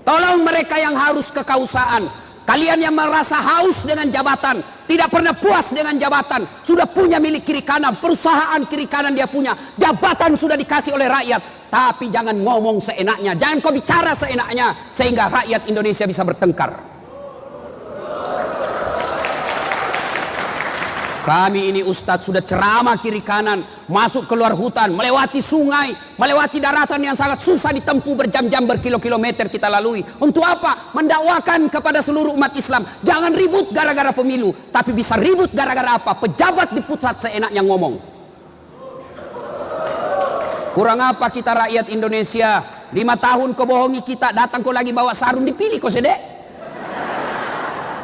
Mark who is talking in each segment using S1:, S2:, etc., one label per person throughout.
S1: Tolong mereka yang harus kekausaaan, kalian yang merasa haus dengan jabatan, tidak pernah puas dengan jabatan, sudah punya milik kiri kanan, perusahaan kiri kanan dia punya, jabatan sudah dikasih oleh rakyat, tapi jangan ngomong seenaknya, jangan kau bicara seenaknya, sehingga rakyat Indonesia bisa bertengkar. Kami ini ustadz sudah ceramah kiri kanan, masuk keluar hutan, melewati sungai, melewati daratan yang sangat susah ditempuh berjam-jam, berkilo-kilometer kita lalui. Untuk apa? Mendakwakan kepada seluruh umat Islam. Jangan ribut gara-gara pemilu, tapi bisa ribut gara-gara apa? Pejabat di pusat seenaknya ngomong. Kurang apa kita rakyat Indonesia? 5 tahun kau bohongi kita, datang kau lagi bawa sarung, dipilih kau sedek.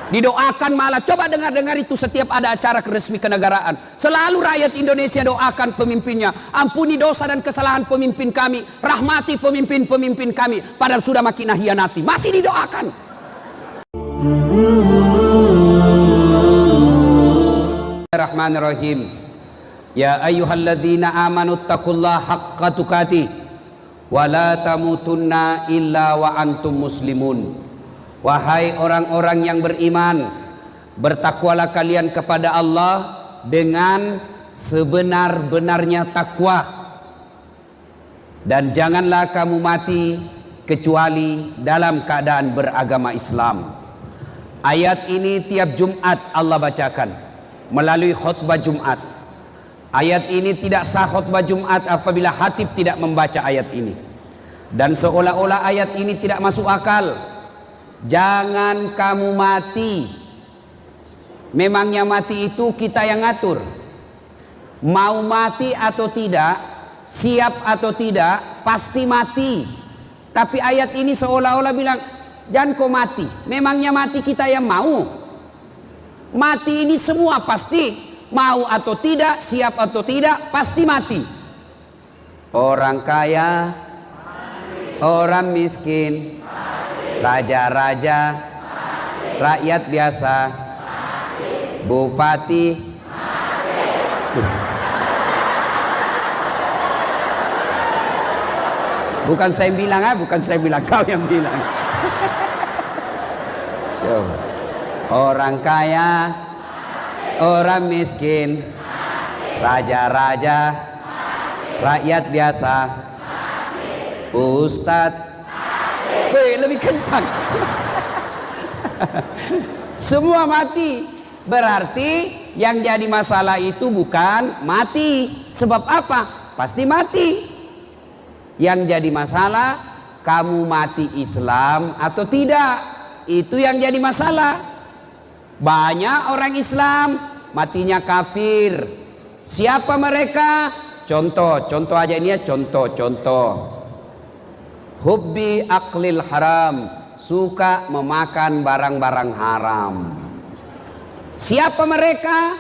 S1: Didoakan malah, coba dengar-dengar itu setiap ada acara resmi kenegaraan. Selalu rakyat Indonesia doakan pemimpinnya, ampuni dosa dan kesalahan pemimpin kami, rahmati pemimpin-pemimpin kami. Padahal sudah makin hianati, masih didoakan. Bismillahirrahmanirrahim. Ya ayyuhalladzina amanu taqullaha haqqa tuqatih wa la tamutunna illa wa antum muslimun. Wahai orang-orang yang beriman, bertakwalah kalian kepada Allah dengan sebenar-benarnya takwa, dan janganlah kamu mati kecuali dalam keadaan beragama Islam. Ayat ini tiap Jumat Allah bacakan melalui khutbah Jumat. Ayat ini tidak sah khutbah Jumat apabila khatib tidak membaca ayat ini, dan seolah-olah ayat ini tidak masuk akal. Jangan kamu mati. Memangnya mati itu kita yang ngatur. Mau mati atau tidak, siap atau tidak, pasti mati. Tapi ayat ini seolah-olah bilang, jangan kau mati. Memangnya mati kita yang mau. Mati ini semua pasti. Mau atau tidak, siap atau tidak, pasti mati. Orang kaya, orang miskin, raja-raja, rakyat biasa, bupati, bukan saya bilang, bukan saya bilang, kau yang bilang. Coba. Orang kaya, orang miskin, raja-raja, rakyat biasa, ustadz. Lebih kencang. Semua mati. Berarti yang jadi masalah itu bukan mati. Sebab apa? Pasti mati. Yang jadi masalah, kamu mati Islam atau tidak. Itu yang jadi masalah. Banyak orang Islam matinya kafir. Siapa mereka? Contoh aja ini ya, contoh. Hubbi aklil haram, suka memakan barang-barang haram. Siapa mereka?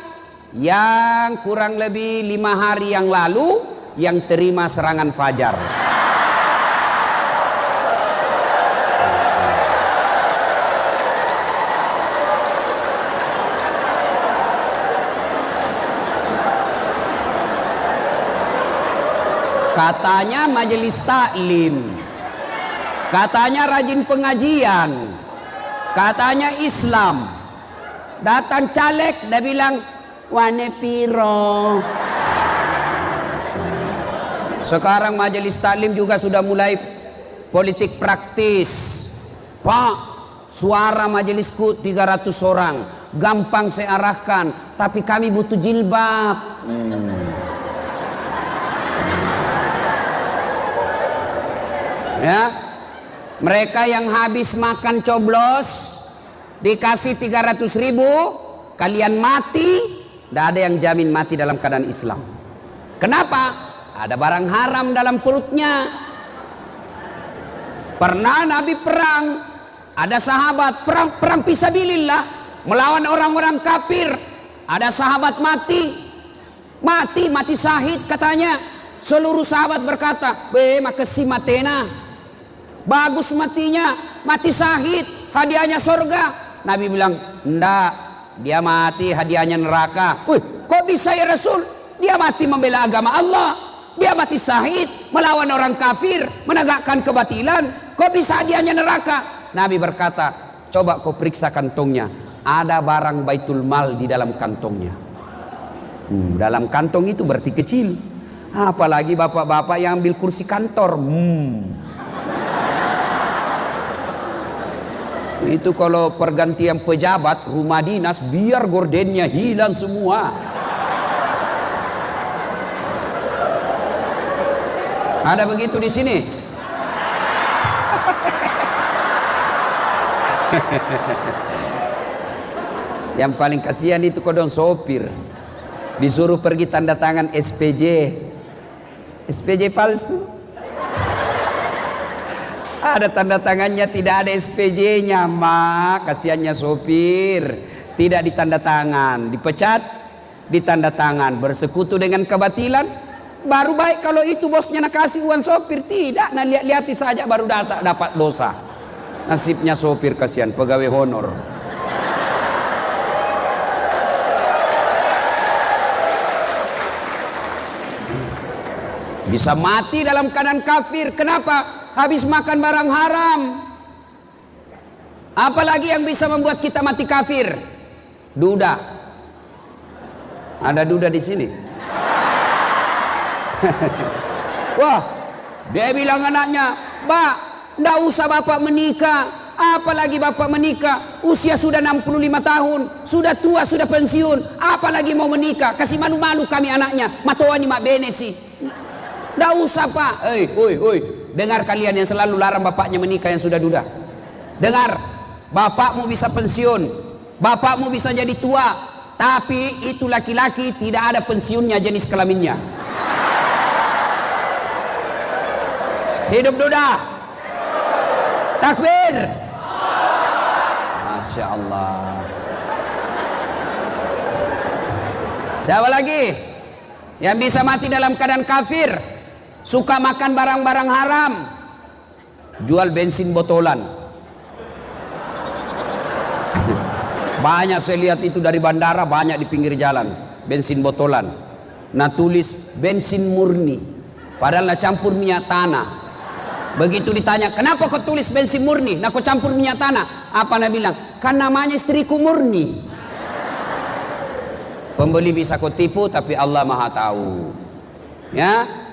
S1: Yang kurang lebih 5 hari yang lalu yang terima serangan fajar. Katanya majelis taklim, katanya rajin pengajian, katanya Islam. Datang caleg, dia bilang wane piro. Sekarang majelis taklim juga sudah mulai politik praktis. Pak, suara majelisku 300 orang, gampang saya arahkan, tapi kami butuh jilbab. Ya, mereka yang habis makan coblos dikasih 300.000, kalian mati, tidak ada yang jamin mati dalam keadaan Islam. Kenapa? Ada barang haram dalam perutnya. Pernah Nabi perang, ada sahabat perang fisabilillah melawan orang-orang kafir, ada sahabat mati syahid katanya. Seluruh sahabat berkata, makasih matena. Bagus matinya, mati syahid, hadiahnya surga. Nabi bilang, enggak, dia mati hadiahnya neraka. Kok bisa ya Rasul? Dia mati membela agama Allah, dia mati syahid melawan orang kafir, menegakkan kebatilan. Kok bisa hadiahnya neraka? Nabi berkata, coba kau periksa kantongnya, ada barang Baitul Mal di dalam kantongnya. Dalam kantong itu berarti kecil, apalagi bapak-bapak yang ambil kursi kantor. Itu kalau pergantian pejabat rumah dinas, biar gordennya hilang semua. Ada begitu di sini? Yang paling kasihan itu kodong sopir, disuruh pergi tanda tangan SPJ palsu. Ada tanda tangannya, tidak ada SPJ-nya, mak. Kasihannya sopir, tidak ditanda tangan, dipecat, ditanda tangan, bersekutu dengan kebatilan. Baru baik kalau itu bosnya nak kasih uang sopir, tidak, nah lihat-lihati saja baru dapat dosa. Nasibnya sopir, kasihan pegawai honor. Bisa mati dalam keadaan kafir. Kenapa? Habis makan barang haram. Apalagi yang bisa membuat kita mati kafir? Duda. Ada duda di sini. Wah, dia bilang anaknya, "Pak, ndak usah bapak menikah. Apalagi bapak menikah, usia sudah 65 tahun, sudah tua, sudah pensiun, apalagi mau menikah? Kasih malu-malu kami anaknya. Matoani mak bene sih. Ndak usah, Pak." Oi. Dengar kalian yang selalu larang bapaknya menikah yang sudah duda. Dengar, bapakmu bisa pensiun, bapakmu bisa jadi tua, tapi itu laki-laki tidak ada pensiunnya jenis kelaminnya. Hidup duda. Takbir. Masya Allah. Siapa lagi yang bisa mati dalam keadaan kafir? Suka makan barang-barang haram, jual bensin botolan. Banyak saya lihat itu dari bandara, banyak di pinggir jalan bensin botolan. Nah tulis bensin murni, padahal nak campur minyak tanah. Begitu ditanya, kenapa kau tulis bensin murni? Nah kau campur minyak tanah. Apa nak bilang? Kan namanya istriku murni. Pembeli bisa kau tipu, tapi Allah Maha tahu. Ya.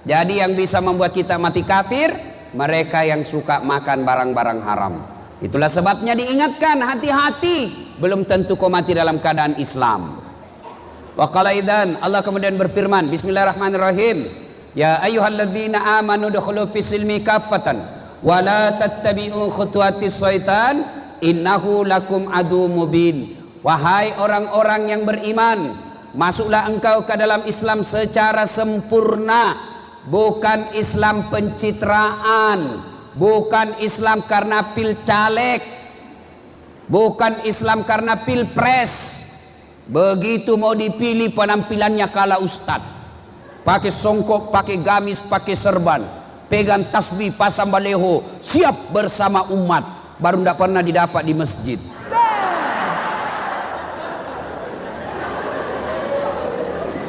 S1: Jadi yang bisa membuat kita mati kafir, mereka yang suka makan barang-barang haram. Itulah sebabnya diingatkan, hati-hati, belum tentu kau mati dalam keadaan Islam. Wa qala idzan, Allah kemudian berfirman, bismillahirrahmanirrahim, ya ayyuhalladzina amanu dukhulu fis-silmi kaffatan wa la tattabi'u khutuwatis syaitan innahu lakum adu mubin. Wahai orang-orang yang beriman, masuklah engkau ke dalam Islam secara sempurna. Bukan Islam pencitraan, bukan Islam karena pil caleg, bukan Islam karena pilpres. Begitu mau dipilih penampilannya kala ustad, pakai songkok, pakai gamis, pakai serban, pegang tasbih, pasang baleho, siap bersama umat, baru tidak pernah didapat di masjid.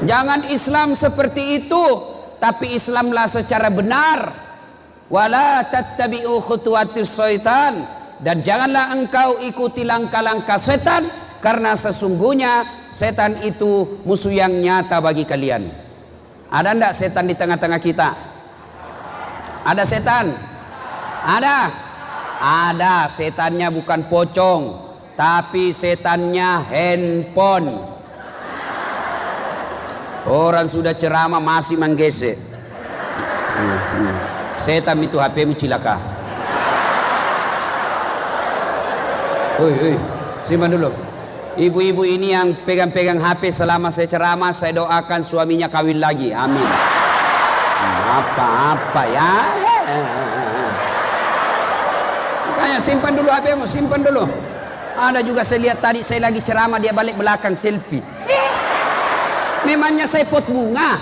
S1: Jangan Islam seperti itu. Tapi Islamlah secara benar. Wala tattabi'u khutuwatis syaitan, dan janganlah engkau ikuti langkah-langkah setan, karena sesungguhnya setan itu musuh yang nyata bagi kalian. Ada enggak setan di tengah-tengah kita? Ada setan? Ada. Ada. Setannya bukan pocong, tapi setannya handphone. Orang sudah ceramah masih menggesek. Setan itu HP-mu cilaka. Simpan dulu. Ibu-ibu ini yang pegang-pegang HP selama saya ceramah, saya doakan suaminya kawin lagi. Amin. Apa-apa ya. Makanya simpan dulu HP-mu, simpan dulu. Ada juga saya lihat tadi saya lagi ceramah, dia balik belakang selfie. Memangnya saya pot bunga,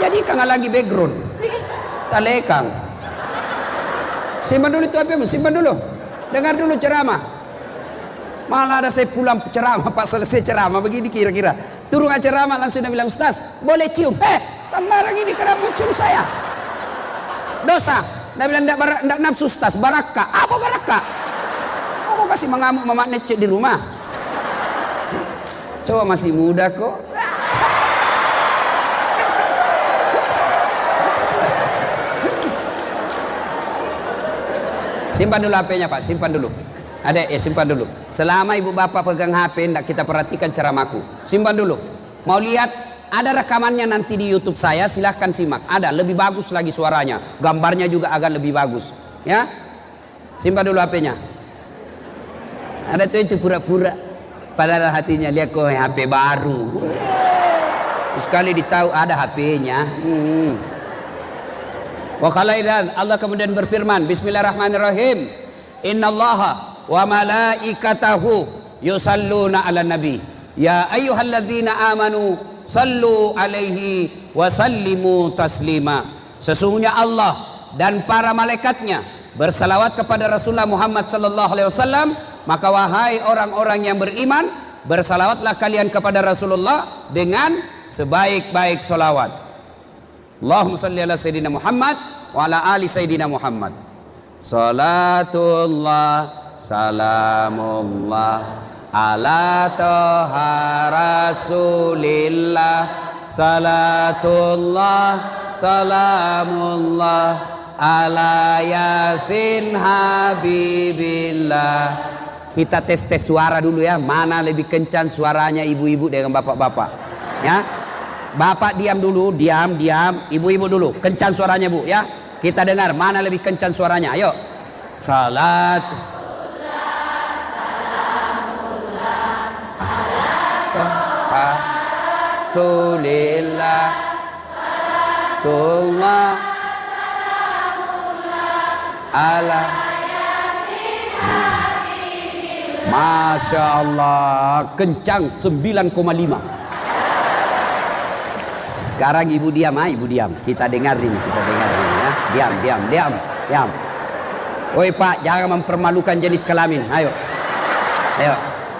S1: jadi kan lagi background, talekang. Simpan dulu itu HP-mu, simpan dulu. Dengar dulu ceramah. Malah ada saya pulang ceramah, pas selesai ceramah begini kira-kira. Turun ceramah langsung dia bilang, Ustaz, boleh cium? Sembarang ini kenapa cium saya? Dosa. Dia bilang enggak nafsu Ustaz, barakah. Apa barakah? Aku kasih mengamuk mamak necek di rumah. Coba masih muda kok. Simpan dulu HP-nya Pak, simpan dulu. Ada simpan dulu. Selama ibu bapak pegang HP, ndak kita perhatikan ceramaku. Simpan dulu. Mau lihat ada rekamannya nanti di YouTube saya, silahkan simak. Ada lebih bagus lagi suaranya, gambarnya juga agak lebih bagus. Ya, simpan dulu HP-nya. Ada tuh itu pura-pura, padahal hatinya lihat kok HP baru. Sekali ditahu ada HP-nya. Wa khalaidan, Allah kemudian berfirman, Bismillahirrahmanirrahim. Innallaha wa malaikatahu yusalluna 'alan nabi. Ya ayyuhalladzina amanu sallu alaihi wa sallimu taslima. Sesungguhnya Allah dan para malaikatnya bersalawat kepada Rasulullah Muhammad sallallahu alaihi wasallam, maka wahai orang-orang yang beriman, bersalawatlah kalian kepada Rasulullah dengan sebaik-baik salawat. Allahumma salli ala sayyidina Muhammad wa ala ali sayyidina Muhammad. Salatullah salamullah ala toha rasulillah. Salatullah salamullah ala yasin habibillah. Kita tes suara dulu ya, mana lebih kencang suaranya ibu-ibu dengan bapak-bapak ya. Bapak diam dulu, diam. Ibu-ibu dulu, kencang suaranya bu ya. Kita dengar mana lebih kencang suaranya. Ayo. Salat. Rasulillah. Salatullah. Ala. Masya Allah, kencang 9,5. Sekarang ibu diam, ibu diam. Kita dengarin ya. Diam. Woi Pak, jangan mempermalukan jenis kelamin. Ayo.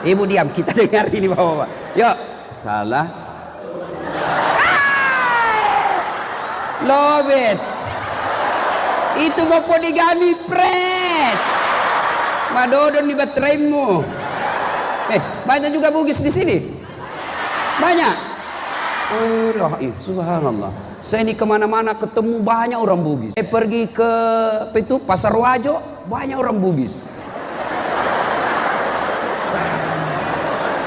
S1: Ibu diam, kita dengarin ini bapak-bapak. Yuk. Salah. Lobet. Itu mau poligami pret. Madodon di bateraimu. Banyak juga bugis di sini. Banyak. Subhanallah. Saya ini kemana-mana ketemu banyak orang bugis. Saya pergi ke Pasar Wajo, banyak orang bugis.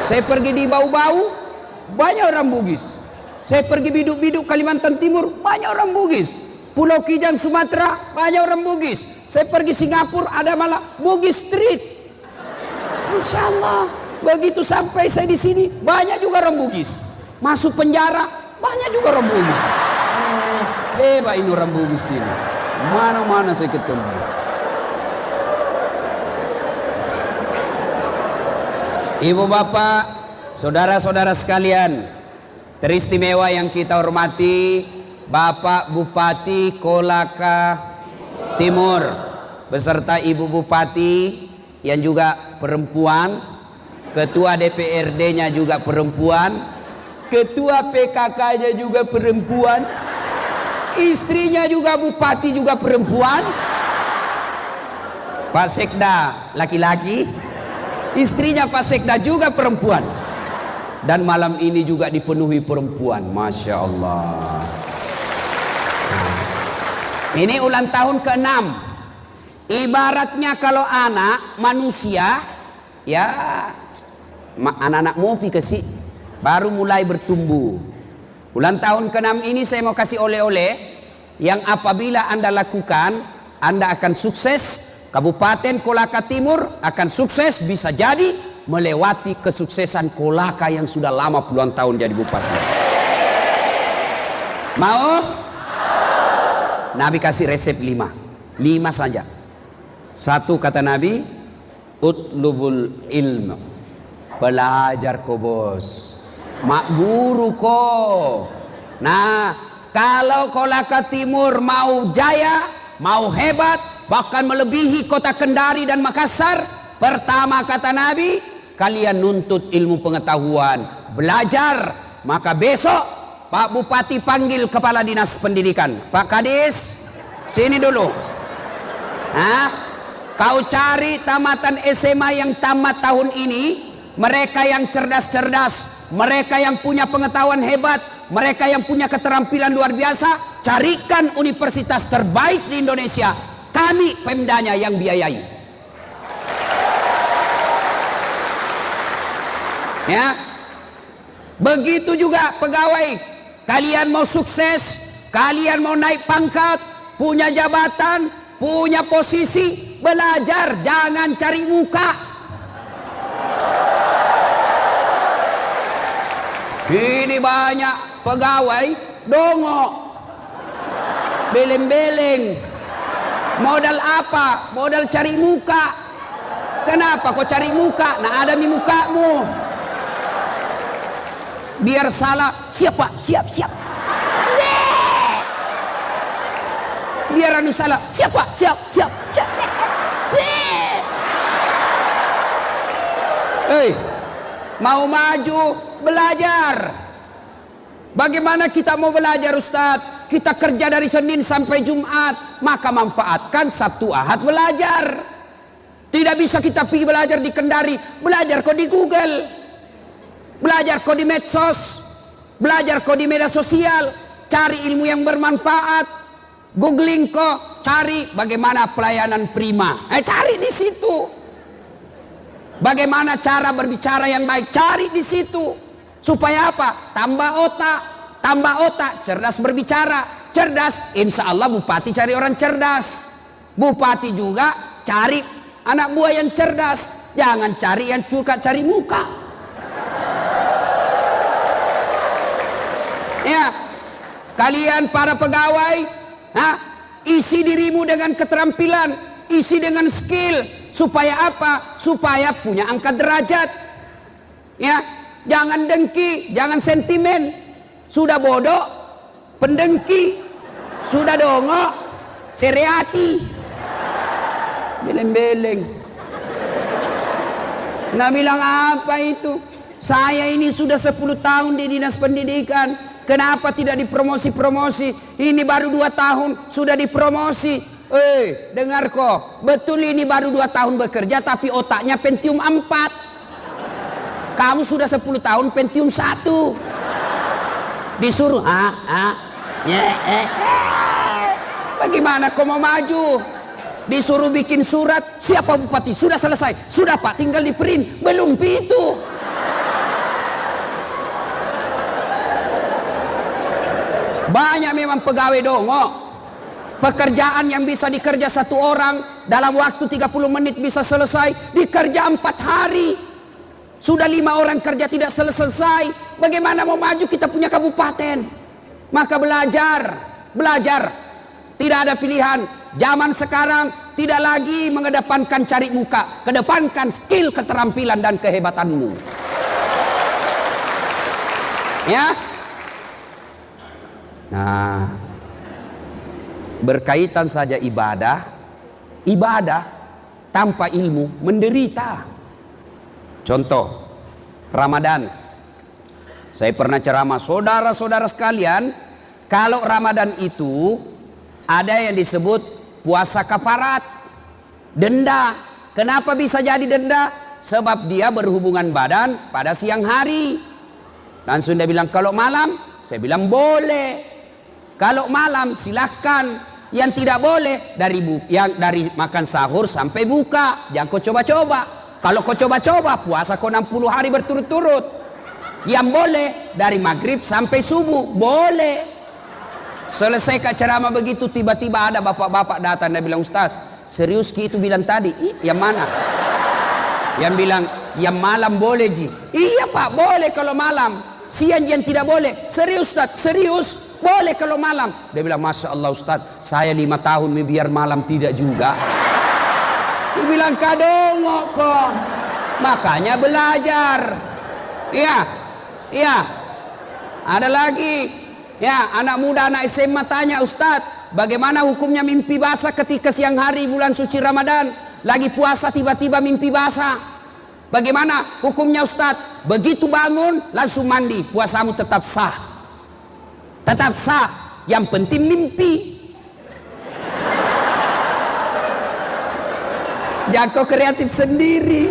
S1: Saya pergi di Bau-Bau, banyak orang bugis. Saya pergi Biduk-Biduk Kalimantan Timur, banyak orang bugis. Pulau Kijang Sumatera, banyak orang bugis. Saya pergi Singapura, ada malah Bugis Street. Insya Allah. Begitu sampai saya di sini, banyak juga orang bugis. Masuk penjara, banyak juga orang bugis. Hebat ini orang bugis ini. Mana-mana saya ketemu. Ibu bapak, saudara-saudara sekalian, teristimewa yang kita hormati, Bapak Bupati Kolaka Timur beserta Ibu Bupati yang juga perempuan, Ketua DPRD-nya juga perempuan, Ketua PKK-nya juga perempuan, istrinya juga bupati juga perempuan, Pak Sekda laki-laki, istrinya Pak Sekda juga perempuan, dan malam ini juga dipenuhi perempuan. Masya Allah. Ini ulang tahun ke-6. Ibaratnya kalau anak manusia ya, anak-anak mopi kesih baru mulai bertumbuh. Ulang tahun ke-6 ini saya mau kasih oleh-oleh yang apabila Anda lakukan, Anda akan sukses. Kabupaten Kolaka Timur akan sukses, bisa jadi melewati kesuksesan Kolaka yang sudah lama puluhan tahun jadi bupati. Mau? Nabi kasih resep 5 saja. 1 kata Nabi, utlubul ilmu, belajar ko bos, mak guru ko. Nah, kalau Kolaka Timur mau jaya, mau hebat, bahkan melebihi kota Kendari dan Makassar, pertama kata Nabi, kalian nuntut ilmu pengetahuan, belajar. Maka besok Pak Bupati panggil Kepala Dinas Pendidikan, Pak Kadis, sini dulu. Hah? Kau cari tamatan SMA yang tamat tahun ini, mereka yang cerdas-cerdas, mereka yang punya pengetahuan hebat, mereka yang punya keterampilan luar biasa, carikan universitas terbaik di Indonesia. Kami Pemdanya yang biayai. Ya. Begitu juga pegawai. Kalian mau sukses, kalian mau naik pangkat, punya jabatan, punya posisi, belajar, jangan cari muka. Ini banyak pegawai dongo, beleng-beleng. Modal apa? Modal cari muka. Kenapa kau cari muka? Nah, ada di mukamu. Biar salah, siap Pak, siap. Biar anu salah, siap Pak, siap. Hei, mau maju, belajar. Bagaimana kita mau belajar Ustadz? Kita kerja dari Senin sampai Jumat, maka manfaatkan Sabtu Ahad belajar. Tidak bisa kita pergi belajar di Kendari, belajar kok di Google, belajar kok di medsos, belajar kok di media sosial, cari ilmu yang bermanfaat, googling kok, cari bagaimana pelayanan prima, cari di situ. Bagaimana cara berbicara yang baik, cari di situ. Supaya apa? Tambah otak, cerdas berbicara, cerdas, insya Allah bupati cari orang cerdas, bupati juga cari anak buah yang cerdas, jangan cari yang suka cari muka. Ya, kalian para pegawai, isi dirimu dengan keterampilan, isi dengan skill, supaya apa? Supaya punya angkat derajat. Ya, jangan dengki, jangan sentimen. Sudah bodoh, pendengki. Sudah dongo, sereati. Beleng-beleng. Nah, bilang apa itu? Saya ini sudah 10 tahun di dinas pendidikan. Kenapa tidak dipromosi-promosi? Ini baru 2 tahun sudah dipromosi. Dengar kok, betul ini baru 2 tahun bekerja tapi otaknya Pentium 4. Kamu sudah 10 tahun Pentium 1. Disuruh bagaimana kau mau maju? Disuruh bikin surat, siapa bupati? Sudah selesai, sudah Pak, tinggal di print, belum itu. Banyak memang pegawai dongo. Pekerjaan yang bisa dikerja 1 orang dalam waktu 30 menit bisa selesai, dikerja 4 hari. Sudah 5 orang kerja tidak selesai. Bagaimana mau maju? Kita punya kabupaten. Maka belajar. Tidak ada pilihan. Zaman sekarang tidak lagi mengedepankan cari muka, kedepankan skill, keterampilan dan kehebatanmu. Ya. Nah, berkaitan saja ibadah tanpa ilmu menderita. Contoh, Ramadan. Saya pernah ceramah, saudara-saudara sekalian, kalau Ramadan itu ada yang disebut puasa kafarat, denda. Kenapa bisa jadi denda? Sebab dia berhubungan badan pada siang hari. Langsung dia bilang, kalau malam, saya bilang boleh. Kalau malam silahkan. Yang tidak boleh dari makan sahur sampai buka. Jangan kau coba-coba. Kalau kau coba-coba puasa kau 60 hari berturut-turut. Yang boleh dari maghrib sampai subuh, boleh. Selesai kak ceramah begitu, tiba-tiba ada bapak-bapak datang dan bilang, Ustaz, serius Ki itu bilang tadi? Yang mana? Yang bilang, yang malam boleh Ji. Iya Pak, boleh kalau malam. Siang yang tidak boleh. Serius Ustaz, serius. Boleh kalau malam. Dia bilang, Masya Allah Ustaz, saya 5 tahun biar malam tidak juga. Dia bilang, kadongo kok. Makanya belajar. Iya. Ada lagi. Ya, anak muda, anak SMA tanya, Ustaz, bagaimana hukumnya mimpi basah ketika siang hari bulan suci Ramadan? Lagi puasa tiba-tiba mimpi basah. Bagaimana hukumnya Ustaz? Begitu bangun langsung mandi, puasamu tetap sah. Tetap sah. Yang penting mimpi. Jangan kau kreatif sendiri.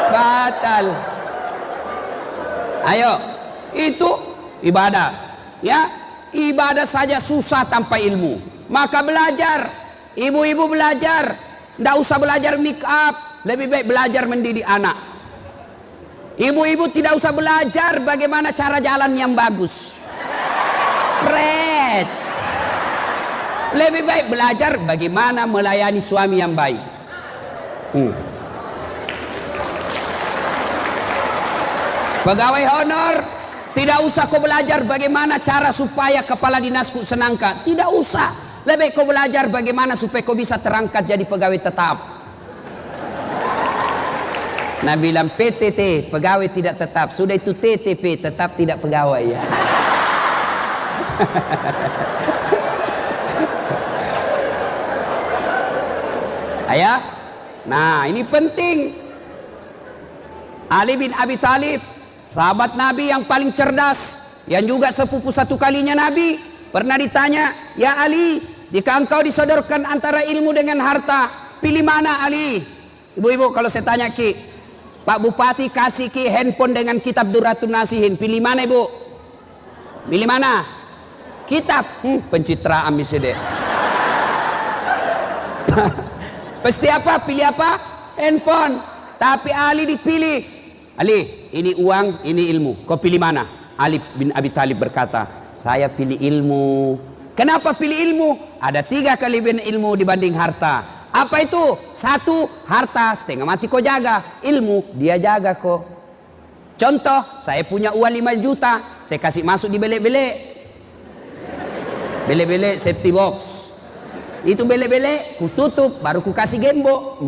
S1: Batal. Ayo, itu ibadah. Ya, ibadah saja susah tanpa ilmu. Maka belajar. Ibu-ibu belajar. Tidak usah belajar make up. Lebih baik belajar mendidik anak. Ibu-ibu tidak usah belajar bagaimana cara jalan yang bagus. Pret. Lebih baik belajar bagaimana melayani suami yang baik. Pegawai honor, tidak usah kau belajar bagaimana cara supaya kepala dinasku senangkan. Tidak usah. Lebih baik kau belajar bagaimana supaya kau bisa terangkat jadi pegawai tetap. Nah bilang PTT, pegawai tidak tetap. Sudah itu TTP, tetap tidak pegawai ya. Ayah, nah ini penting. Ali bin Abi Thalib, sahabat Nabi yang paling cerdas, yang juga sepupu satu kalinya Nabi, pernah ditanya, ya Ali, jika engkau disodorkan antara ilmu dengan harta, pilih mana Ali? Ibu-ibu kalau saya tanya Ki, Pak Bupati kasih Ki handphone dengan kitab Durratun Nasihin, pilih mana ibu? Pilih mana? Kitab. Pencitraan bisa deh. Pasti apa? Pilih apa? Handphone. Tapi Ali dipilih. Ali, ini uang, ini ilmu. Kau pilih mana? Ali bin Abi Thalib berkata, saya pilih ilmu. Kenapa pilih ilmu? Ada 3 kelebihan ilmu dibanding harta. Apa itu? 1, harta setengah mati kau jaga. Ilmu dia jaga kau. Contoh, saya punya uang 5 juta. Saya kasih masuk di belek-belek. Belek-belek safety box. Itu belek-belek ku tutup, baru ku kasih gembok.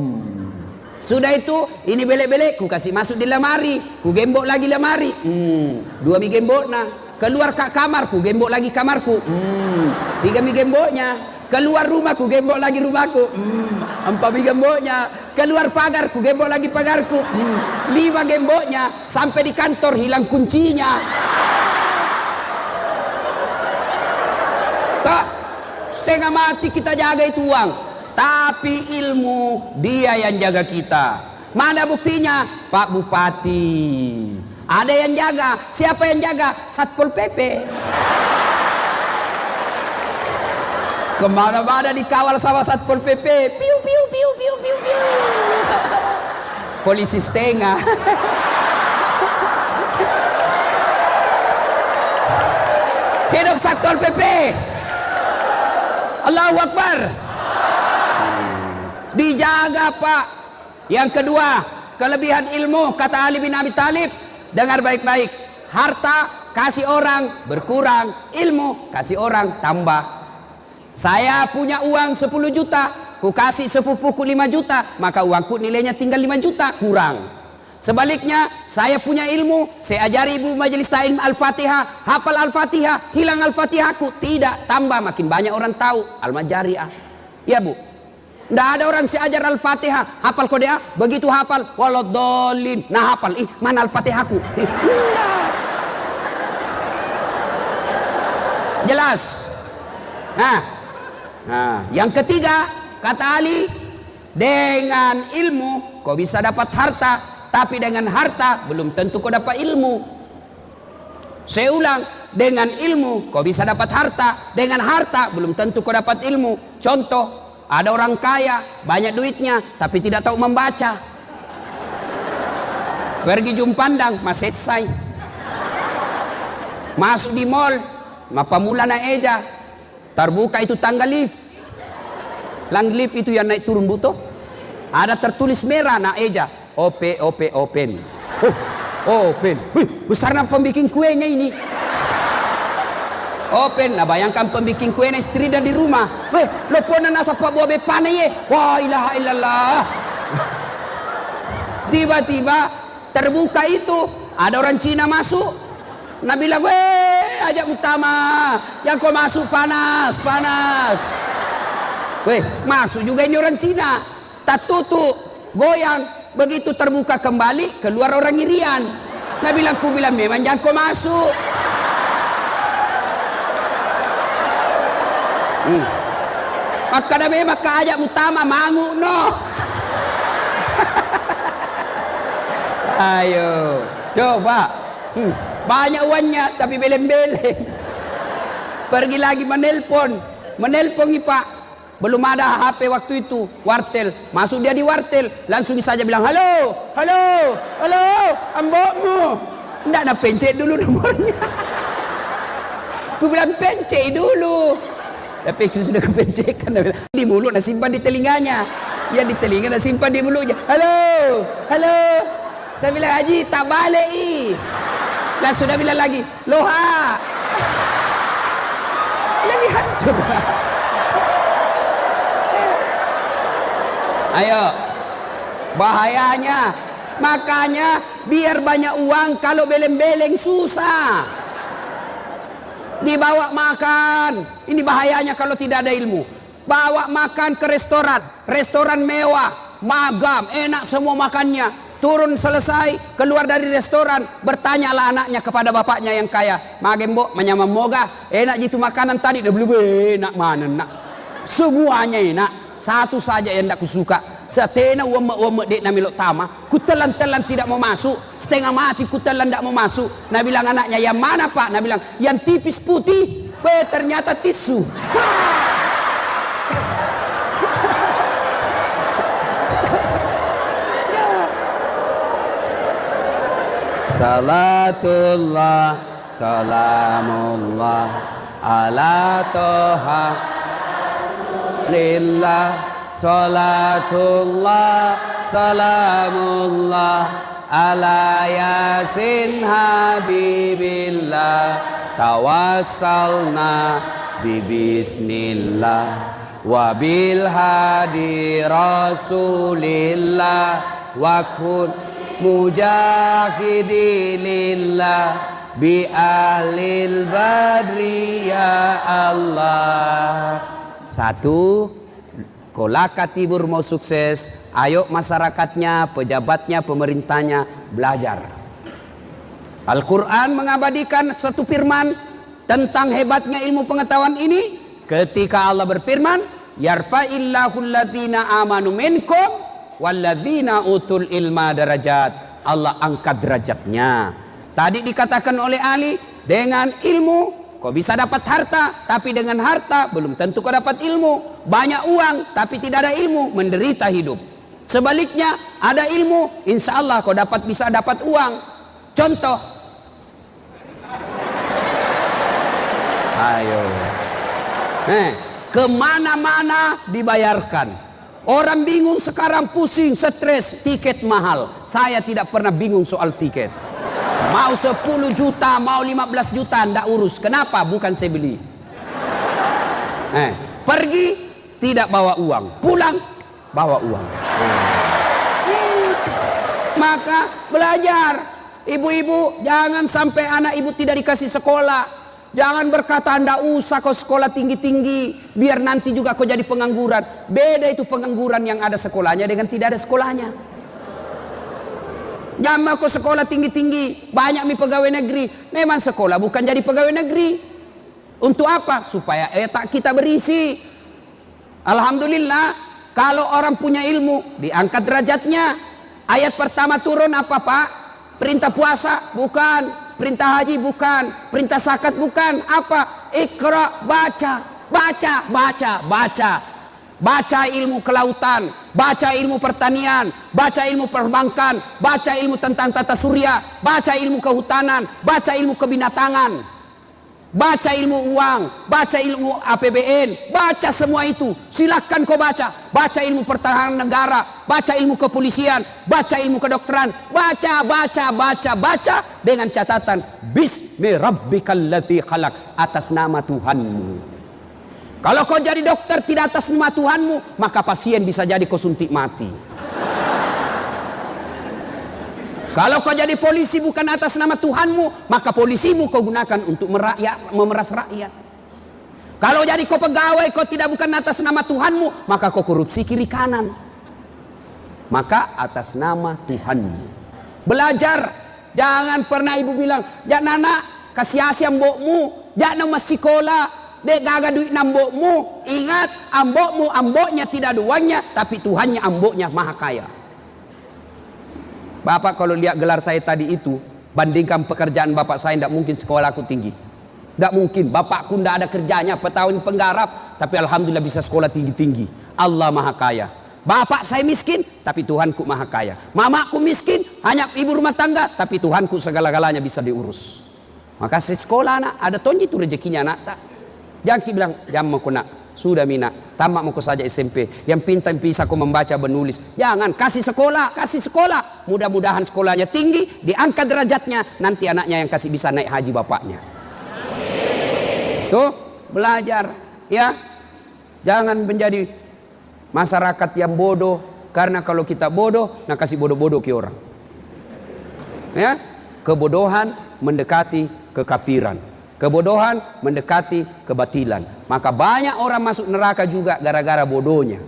S1: Sudah itu, ini belek-belek ku kasih masuk di lemari, ku gembok lagi lemari. 2 mi gembok nah. Keluar ke kamar, ku gembok lagi kamarku. 3 mi gemboknya. Keluar rumah, ku gembok lagi rumahku. 4 mi gemboknya. Keluar pagar, ku gembok lagi pagarku. 5 gemboknya. Sampai di kantor hilang kuncinya. Tak. Setengah mati kita jaga itu uang, tapi ilmu dia yang jaga kita. Mana buktinya? Pak Bupati ada yang jaga. Siapa yang jaga? Satpol PP. Kemana-mana dikawal sama Satpol PP. Piu piu piu piu piu piu. Polisi setengah. Hidup Satpol PP. Allahu Akbar. Dijaga Pak. Yang kedua, kelebihan ilmu, kata Ali bin Abi Thalib, dengar baik-baik. Harta kasih orang berkurang, ilmu kasih orang tambah. Saya punya uang 10 juta, ku kasih sepupuku 5 juta, maka uangku nilainya tinggal 5 juta kurang. Sebaliknya, saya punya ilmu, saya ajari ibu majelis ta'lim Al-Fatihah, hafal Al-Fatihah, hilang Al-Fatihahku, tidak, tambah, makin banyak orang tahu Al-Majariah. Ya Bu, tidak ada orang saya ajar Al-Fatihah, hafal kodea, begitu hafal, waladhdallin, nah hafal, mana Al-Fatihahku? Jelas. Nah, yang ketiga, kata Ali, dengan ilmu kau bisa dapat harta. Tapi dengan harta belum tentu kau dapat ilmu. Saya ulang, dengan ilmu kau bisa dapat harta. Dengan harta belum tentu kau dapat ilmu. Contoh, ada orang kaya, banyak duitnya, tapi tidak tahu membaca. Pergi jumpandang, masih selesai. Masuk di mall, mapamula na eja. Terbuka itu tangga lift. Lang lift itu yang naik turun butuh. Ada tertulis merah na eja. Open. Open. Wih, besar na pembikin kuenya ini. Open. Nah bayangkan pembikin kuenya istri dan di rumah. Wih, lo pona nasa pak buah bepane ye. Wah ilaha illallah. Tiba-tiba terbuka itu. Ada orang Cina masuk. Nah bilang, weh ajak utama. Yang kau masuk panas. Weh, masuk juga ini orang Cina. Tak tutup, goyang. Begitu terbuka kembali, keluar orang irian. Nah bilang, ku bilang memang jangan kau masuk. Maka na memang kaajak utama mangu no. Ayo, coba. Banyak uangnya tapi beleng-beleng. Pergi lagi menelpon Pak. Belum ada HP waktu itu, wartel. Masuk dia di wartel, langsung saja bilang, halo, ambokmu. Nggak ada pencet dulu nomornya. Aku bilang pencet dulu. Tapi sudah kepencetkan. Di mulut, simpan di telinganya. Ya di telinga, simpan di mulutnya. Halo. Saya bilang, Haji, tak balik Langsung sudah bilang lagi, loha. Lagi hancur. Ayo, bahayanya. Makanya biar banyak uang, kalau beleng-beleng susah. Dibawa makan. Ini bahayanya kalau tidak ada ilmu. Bawa makan ke restoran mewah, magam, enak semua makannya. Turun selesai, keluar dari restoran, bertanyalah anaknya kepada bapaknya yang kaya. Magembo, menyamam moga, enak gitu makanan tadi. Dia belum enak mana nak. Semuanya enak. Satu saja yang tidak kusuka. Setena uama dek namilok tama. Kutelan-telan tidak mau masuk. Setengah mati kutelan tidak mau masuk. Nah bilang anaknya, yang mana pak? Nah bilang, yang tipis putih. Ternyata tisu. Salatullah, salamullah, ala toha lillah, salatullah, salamullah, ala yasin habibillah, tawassalna bibismillah, wabil hadi rasulillah, wa kun mujahidilillah bi ahlil badri ya Allah. Satu, Kolaka Tibur mau sukses, ayo masyarakatnya, pejabatnya, pemerintahnya belajar. Al-Quran mengabadikan satu firman tentang hebatnya ilmu pengetahuan ini ketika Allah berfirman, yarfa'illahu alladziina amanu minkum walladzina utul ilma darajat. Allah angkat derajatnya. Tadi dikatakan oleh Ali, dengan ilmu kau bisa dapat harta, tapi dengan harta belum tentu kau dapat ilmu. Banyak uang tapi tidak ada ilmu, menderita hidup. Sebaliknya, ada ilmu, insya Allah kau bisa dapat uang. Contoh, ayo, kemana-mana dibayarkan. Orang bingung sekarang, pusing, stres, tiket mahal. Saya tidak pernah bingung soal tiket. Mau 10 juta, mau 15 juta, ndak urus. Kenapa? Bukan saya beli. Pergi, tidak bawa uang. Pulang, bawa uang. Maka belajar. Ibu-ibu, jangan sampai anak ibu tidak dikasih sekolah. Jangan berkata, ndak usah kau sekolah tinggi-tinggi, biar nanti juga kau jadi pengangguran. Beda itu pengangguran yang ada sekolahnya dengan tidak ada sekolahnya. Jangan mau kau sekolah tinggi-tinggi, banyak pegawai negeri. Memang sekolah bukan jadi pegawai negeri. Untuk apa? Supaya tak kita berisi. Alhamdulillah, kalau orang punya ilmu, diangkat derajatnya. Ayat pertama turun apa pak? Perintah puasa? Bukan. Perintah haji? Bukan. Perintah zakat? Bukan. Apa? Iqra, baca. Baca ilmu kelautan, baca ilmu pertanian, baca ilmu perbankan, baca ilmu tentang tata surya, baca ilmu kehutanan, baca ilmu kebinatangan, baca ilmu uang, baca ilmu APBN, baca semua itu. Silakan kau baca. Baca ilmu pertahanan negara, baca ilmu kepolisian, baca ilmu kedokteran, baca dengan catatan Bismi rabbikal ladzi khalaq, atas nama Tuhanmu. Kalau kau jadi dokter tidak atas nama Tuhanmu, maka pasien bisa jadi kau suntik mati. Kalau kau jadi polisi bukan atas nama Tuhanmu, maka polisimu kau gunakan untuk memeras rakyat. Kalau jadi kau pegawai kau tidak bukan atas nama Tuhanmu, maka kau korupsi kiri kanan. Maka atas nama Tuhanmu. Belajar. Jangan pernah ibu bilang, jangan anak kasih asyam mbokmu, jangan masih sekolah. Dek gaga duit nambokmu. Ingat, ambokmu amboknya tidak ada uangnya, tapi Tuhannya amboknya maha kaya. Bapak kalau lihat gelar saya tadi itu, bandingkan pekerjaan bapak saya, tidak mungkin sekolah aku tinggi. Tidak mungkin, bapakku tidak ada kerjanya, petani penggarap, tapi alhamdulillah bisa sekolah tinggi-tinggi. Allah maha kaya. Bapak saya miskin, tapi Tuhanku maha kaya. Mamaku miskin, hanya ibu rumah tangga, tapi Tuhanku segala-galanya bisa diurus. Maka saya sekolah anak, ada tonji itu rezekinya anak tak. Jangan bilang, jangan mau nak, sudah mina, tamat mau saja SMP. Yang pintar bisa aku membaca menulis. Jangan, kasih sekolah. Mudah-mudahan sekolahnya tinggi, diangkat derajatnya, nanti anaknya yang kasih bisa naik haji bapaknya. Tuh, belajar, ya. Jangan menjadi masyarakat yang bodoh, karena kalau kita bodoh, nah kasih bodoh-bodoh ke orang. Ya, kebodohan mendekati kekafiran. Kebodohan mendekati kebatilan. Maka banyak orang masuk neraka juga gara-gara bodohnya.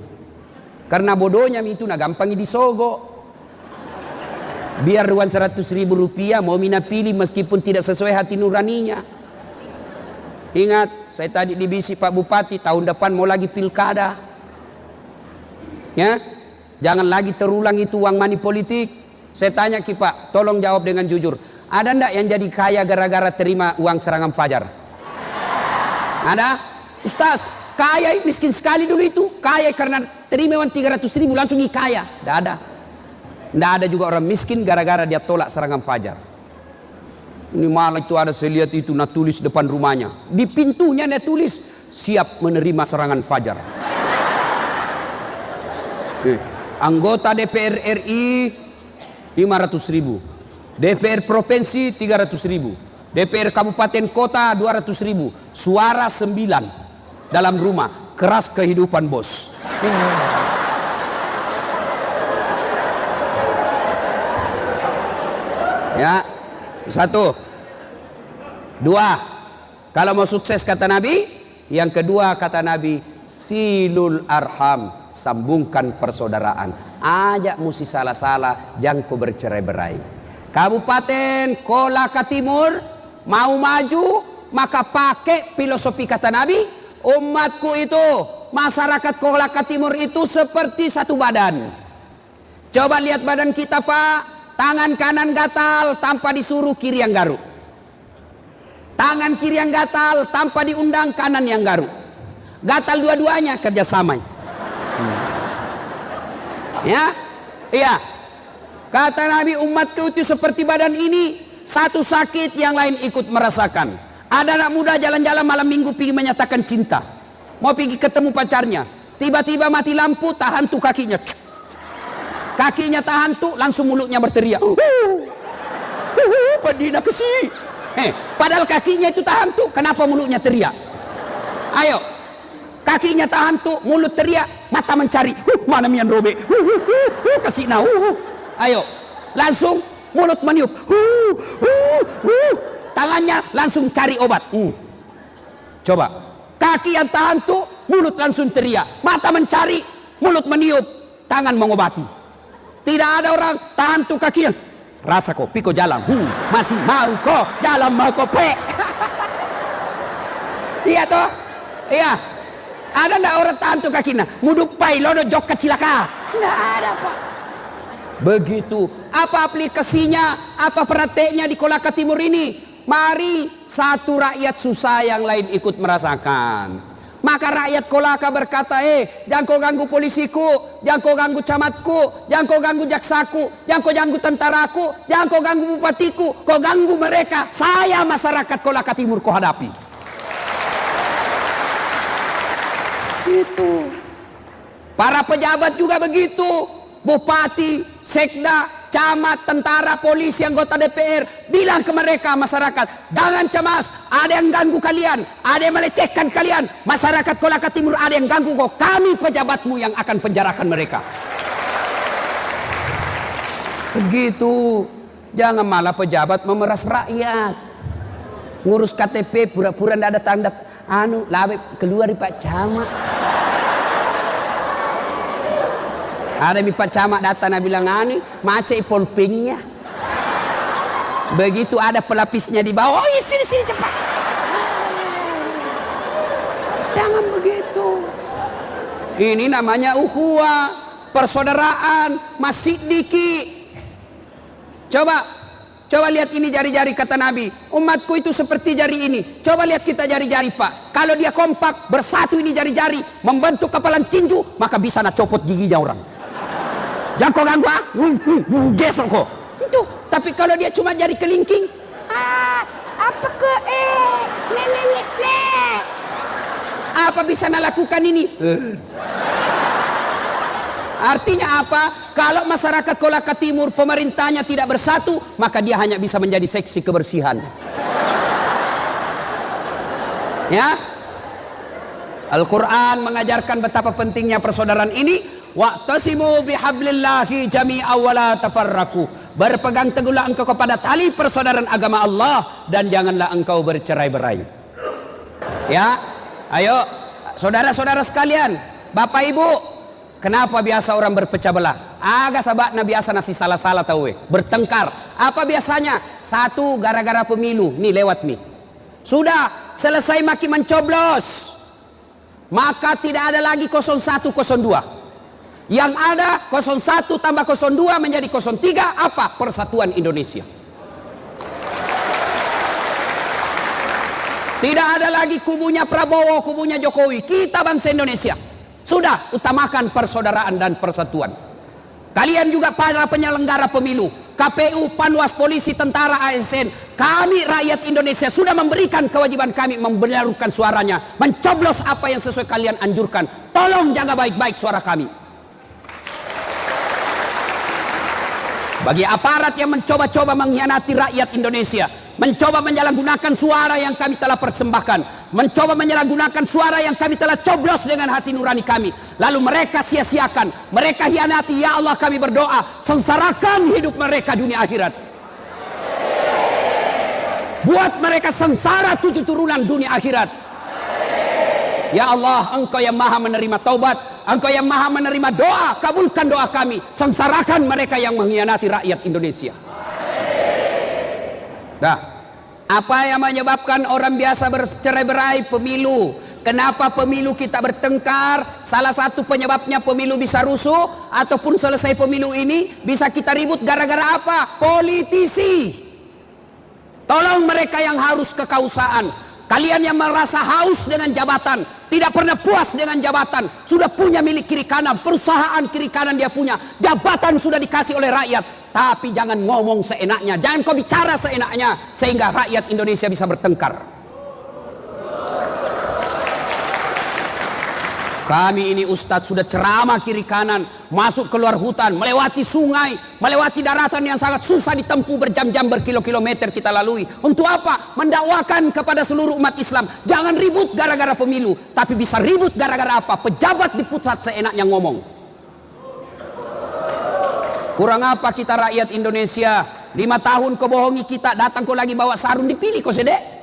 S1: Karena bodohnya itu nah gampang disogok. Biar ruang 100.000 rupiah mau mina pilih meskipun tidak sesuai hati nuraninya. Ingat, saya tadi dibisi Pak Bupati, tahun depan mau lagi pilkada. Ya, jangan lagi terulang itu uang money politik. Saya tanya ki Pak, tolong jawab dengan jujur. Ada ndak yang jadi kaya gara-gara terima uang serangan fajar? Ada? Ustaz, kaya miskin sekali dulu itu. Kaya karena terima uang 300.000 langsung kaya. Tidak ada. Tidak ada juga orang miskin gara-gara dia tolak serangan fajar. Ini malah itu ada, saya lihat itu nak tulis depan rumahnya. Di pintunya dia tulis, siap menerima serangan fajar. Anggota DPR RI 500.000. DPR Provinsi 300.000, DPR Kabupaten Kota 200.000, suara 9 dalam rumah, keras kehidupan bos. Ya, 1, 2, kalau mau sukses kata Nabi, yang kedua kata Nabi, silul arham, sambungkan persaudaraan. Ajak musi salah-salah, jangan kau bercerai-berai. Kabupaten Kolaka Timur mau maju, maka pakai filosofi kata Nabi, umatku itu, masyarakat Kolaka Timur itu seperti satu badan. Coba lihat badan kita Pak, tangan kanan gatal tanpa disuruh kiri yang garuk. Tangan kiri yang gatal tanpa diundang kanan yang garuk. Gatal dua-duanya kerjasama. Ya, iya. Kata Nabi, umatku itu seperti badan ini, satu sakit yang lain ikut merasakan. Ada anak muda jalan-jalan malam minggu pergi menyatakan cinta, mau pergi ketemu pacarnya, tiba-tiba mati lampu, tahan tuh kakinya. Kakinya tahan tuh, langsung mulutnya berteriak. Padina kesi. Padahal kakinya itu tahan tuh, kenapa mulutnya teriak? Ayo, kakinya tahan tuh, mulut teriak, mata mencari. Mana mian robek? Kasih nau. Ayo, langsung mulut meniup. Tangannya langsung cari obat. Coba, kaki yang tahan tuh, mulut langsung teriak, mata mencari, mulut meniup, tangan mengobati. Tidak ada orang tahan tuh kaki yang rasa kok, piko jalan. Masih mau kok, jalan mau kok pe. Iya toh, iya. Ada ndak orang tahan tuh kakinya? Muduk pai lodo jok kecilaka. Nggak ada Pak. Begitu. Apa aplikasinya? Apa prakteknya di Kolaka Timur ini? Mari satu rakyat susah yang lain ikut merasakan. Maka rakyat Kolaka berkata, jangan kau ganggu polisiku, jangan kau ganggu camatku, jangan kau ganggu jaksaku, jangan kau ganggu tentaraku, jangan kau ganggu bupatiku, kau ganggu mereka. Saya masyarakat Kolaka Timur kau hadapi. Itu. Para pejabat juga begitu. Bupati, sekda, camat, tentara, polisi, anggota DPR, bilang ke mereka masyarakat, jangan cemas, ada yang ganggu kalian, ada yang melecehkan kalian. Masyarakat Kolaka Timur ada yang ganggu kok, kami pejabatmu yang akan penjarakan mereka. Begitu. Jangan malah pejabat memeras rakyat. Ngurus KTP pura-pura tidak ada tanda labe keluar di Pak Camat. Ada mi Pak Camat datang dan bilang macet polpingnya. Begitu ada pelapisnya di bawah, sini cepat. Jangan begitu. Ini namanya ukhuwah, persaudaraan, masih dikit. Coba lihat ini jari-jari, kata Nabi. Umatku itu seperti jari ini. Coba lihat kita jari-jari, Pak. Kalau dia kompak, bersatu ini jari-jari, membentuk kepalan tinju, maka bisa nak copot giginya orang. Jangan kau ganggu, gesok kau. Itu. Tapi kalau dia cuma jari kelingking, apa ke apa bisa nak lakukan ini? Artinya apa? Kalau masyarakat Kolaka Timur pemerintahnya tidak bersatu, maka dia hanya bisa menjadi seksi kebersihan. Ya, Al-Quran mengajarkan betapa pentingnya persaudaraan ini. Wa'tasimu bihablillahi jami'an wa la tafarraqu. Berpegang teguhlah engkau kepada tali persaudaraan agama Allah dan janganlah engkau bercerai-berai. Ya, ayo saudara-saudara sekalian, Bapak Ibu, kenapa biasa orang berpecah belah? Agak sahabatnya biasa nasi salah-salah tahu bertengkar. Apa biasanya? Satu, gara-gara pemilu. Nih lewat nih. Sudah selesai maki mencoblos, maka tidak ada lagi 01, 02. Yang ada 01 tambah 02 menjadi 03. Apa? Persatuan Indonesia. Tidak ada lagi kubunya Prabowo, kubunya Jokowi. Kita bangsa Indonesia. Sudah, utamakan persaudaraan dan persatuan. Kalian juga para penyelenggara pemilu, KPU, Panwas, polisi, tentara, ASN, kami rakyat Indonesia sudah memberikan kewajiban kami membenarkan suaranya, mencoblos apa yang sesuai kalian anjurkan. Tolong jaga baik-baik suara kami. Bagi aparat yang mencoba-coba mengkhianati rakyat Indonesia, mencoba menyalahgunakan suara yang kami telah persembahkan, mencoba menyalahgunakan suara yang kami telah coblos dengan hati nurani kami, lalu mereka sia-siakan, mereka hianati, ya Allah kami berdoa, sengsarakan hidup mereka dunia akhirat, buat mereka sengsara 7 turunan dunia akhirat. Ya Allah, Engkau yang maha menerima taubat, Engkau yang maha menerima doa, kabulkan doa kami, sengsarakan mereka yang mengkhianati rakyat Indonesia. Nah, apa yang menyebabkan orang biasa bercerai-berai? Pemilu. Kenapa pemilu kita bertengkar? Salah satu penyebabnya pemilu bisa rusuh, ataupun selesai pemilu ini bisa kita ribut gara-gara apa? Politisi. Tolong mereka yang harus kekausaaan, kalian yang merasa haus dengan jabatan, tidak pernah puas dengan jabatan, sudah punya milik kiri kanan, perusahaan kiri kanan dia punya, jabatan sudah dikasih oleh rakyat, tapi jangan ngomong seenaknya, jangan kau bicara seenaknya, sehingga rakyat Indonesia bisa bertengkar. Kami ini ustadz sudah ceramah kiri kanan, masuk keluar hutan, melewati sungai, melewati daratan yang sangat susah ditempuh, berjam-jam, berkilo-kilometer kita lalui. Untuk apa? Mendakwakan kepada seluruh umat Islam, jangan ribut gara-gara pemilu, tapi bisa ribut gara-gara apa? Pejabat di pusat seenaknya ngomong. Kurang apa kita rakyat Indonesia? 5 tahun kau bohongi kita, datang kau lagi bawa sarung, dipilih kau sedek.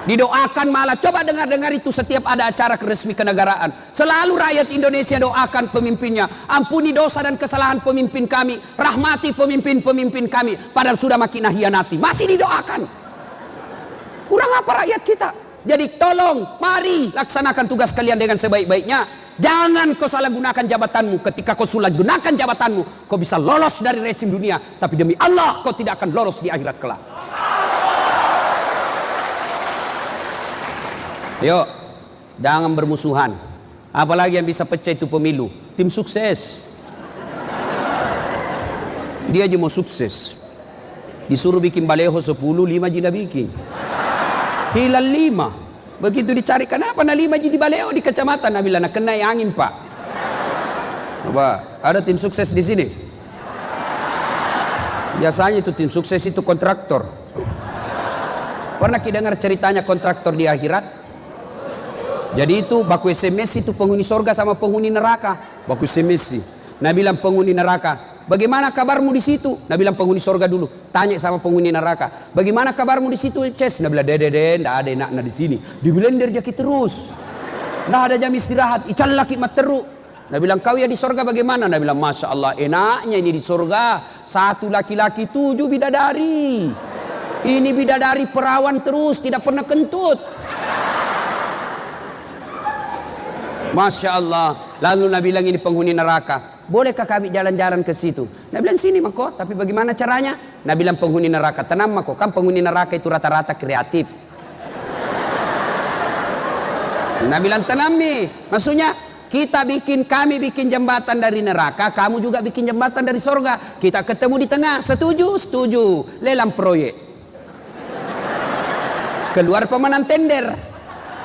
S1: Didoakan malah, coba dengar-dengar itu setiap ada acara resmi kenegaraan. Selalu rakyat Indonesia doakan pemimpinnya, ampuni dosa dan kesalahan pemimpin kami, rahmati pemimpin-pemimpin kami, padahal sudah makin hianati, masih didoakan. Kurang apa rakyat kita? Jadi tolong, mari laksanakan tugas kalian dengan sebaik-baiknya. Jangan kau salah gunakan jabatanmu. Ketika kau salah gunakan jabatanmu, kau bisa lolos dari rezim dunia, tapi demi Allah kau tidak akan lolos di akhirat kelak. Yuk, jangan bermusuhan. Apalagi yang bisa pecah itu pemilu. Tim sukses. Dia aja mau sukses. Disuruh bikin baleho 10, 5 jina bikin. Hilang 5. Begitu dicari, kenapa na 5 jadi baleho di kecamatan? Nah bilang, kena angin pak. Coba, ada tim sukses di sini. Biasanya itu tim sukses itu kontraktor. Pernah kita dengar ceritanya kontraktor di akhirat? Jadi itu baku SMS itu penghuni sorga sama penghuni neraka. Baku SMS. Nah bilang penghuni neraka, bagaimana kabarmu di situ? Nah bilang penghuni sorga dulu. Tanya sama penghuni neraka, bagaimana kabarmu di situ? Ces. Nah bilang dede, ndak ada enaknya di sini. Di blender jaki terus. Ndak ada jam istirahat. Ical laki materu. Nah bilang kau ya di sorga bagaimana? Nah bilang masya Allah enaknya ini di sorga. 1 laki-laki 7 bidadari. Ini bidadari perawan terus, tidak pernah kentut. Masya Allah. Lalu Nabi bilang ini penghuni neraka. Bolehkah kami jalan-jalan ke situ? Nabi bilang sini mako. Tapi bagaimana caranya? Nabi bilang penghuni neraka. Tenang mako. Kan penghuni neraka itu rata-rata kreatif. Nabi bilang tenang nih. Maksudnya kami bikin jembatan dari neraka. Kamu juga bikin jembatan dari sorga. Kita ketemu di tengah. Setuju? Setuju. Lelang proyek. Keluar pemenang tender.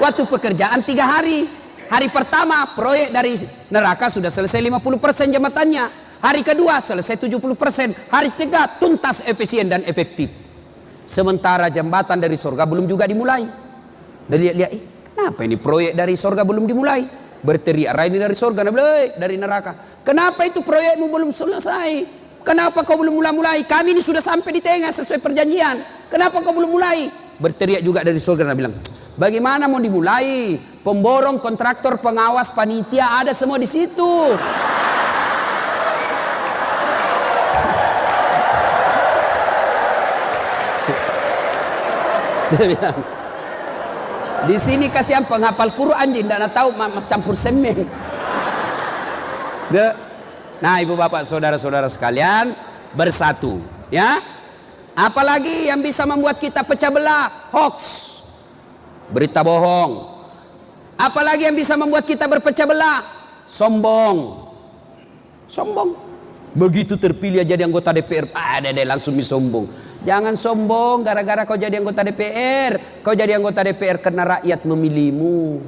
S1: Waktu pekerjaan 3 hari. Hari pertama proyek dari neraka sudah selesai 50% jembatannya. Hari kedua selesai 70%. Hari ketiga tuntas, efisien dan efektif. Sementara jembatan dari surga belum juga dimulai. Dan lihat, kenapa ini proyek dari surga belum dimulai? Berteriak, ini dari surga, dari neraka. Kenapa itu proyekmu belum selesai? Kenapa kau belum mulai? Kami ini sudah sampai di tengah sesuai perjanjian. Kenapa kau belum mulai? Berteriak juga dari surga. Nabi bilang, bagaimana mau dimulai? Pemborong, kontraktor, pengawas, panitia ada semua di situ. Dia bilang, di sini kasihan penghafal Quran tidak tahu mas campur semen. Nah, ibu bapak saudara-saudara sekalian, bersatu, ya. Apalagi yang bisa membuat kita pecah belah? Hoax, berita bohong. Apalagi yang bisa membuat kita berpecah belah? Sombong. Begitu terpilih jadi anggota DPR, langsung sombong. Jangan sombong gara-gara kau jadi anggota DPR. Kau jadi anggota DPR karena rakyat memilihmu.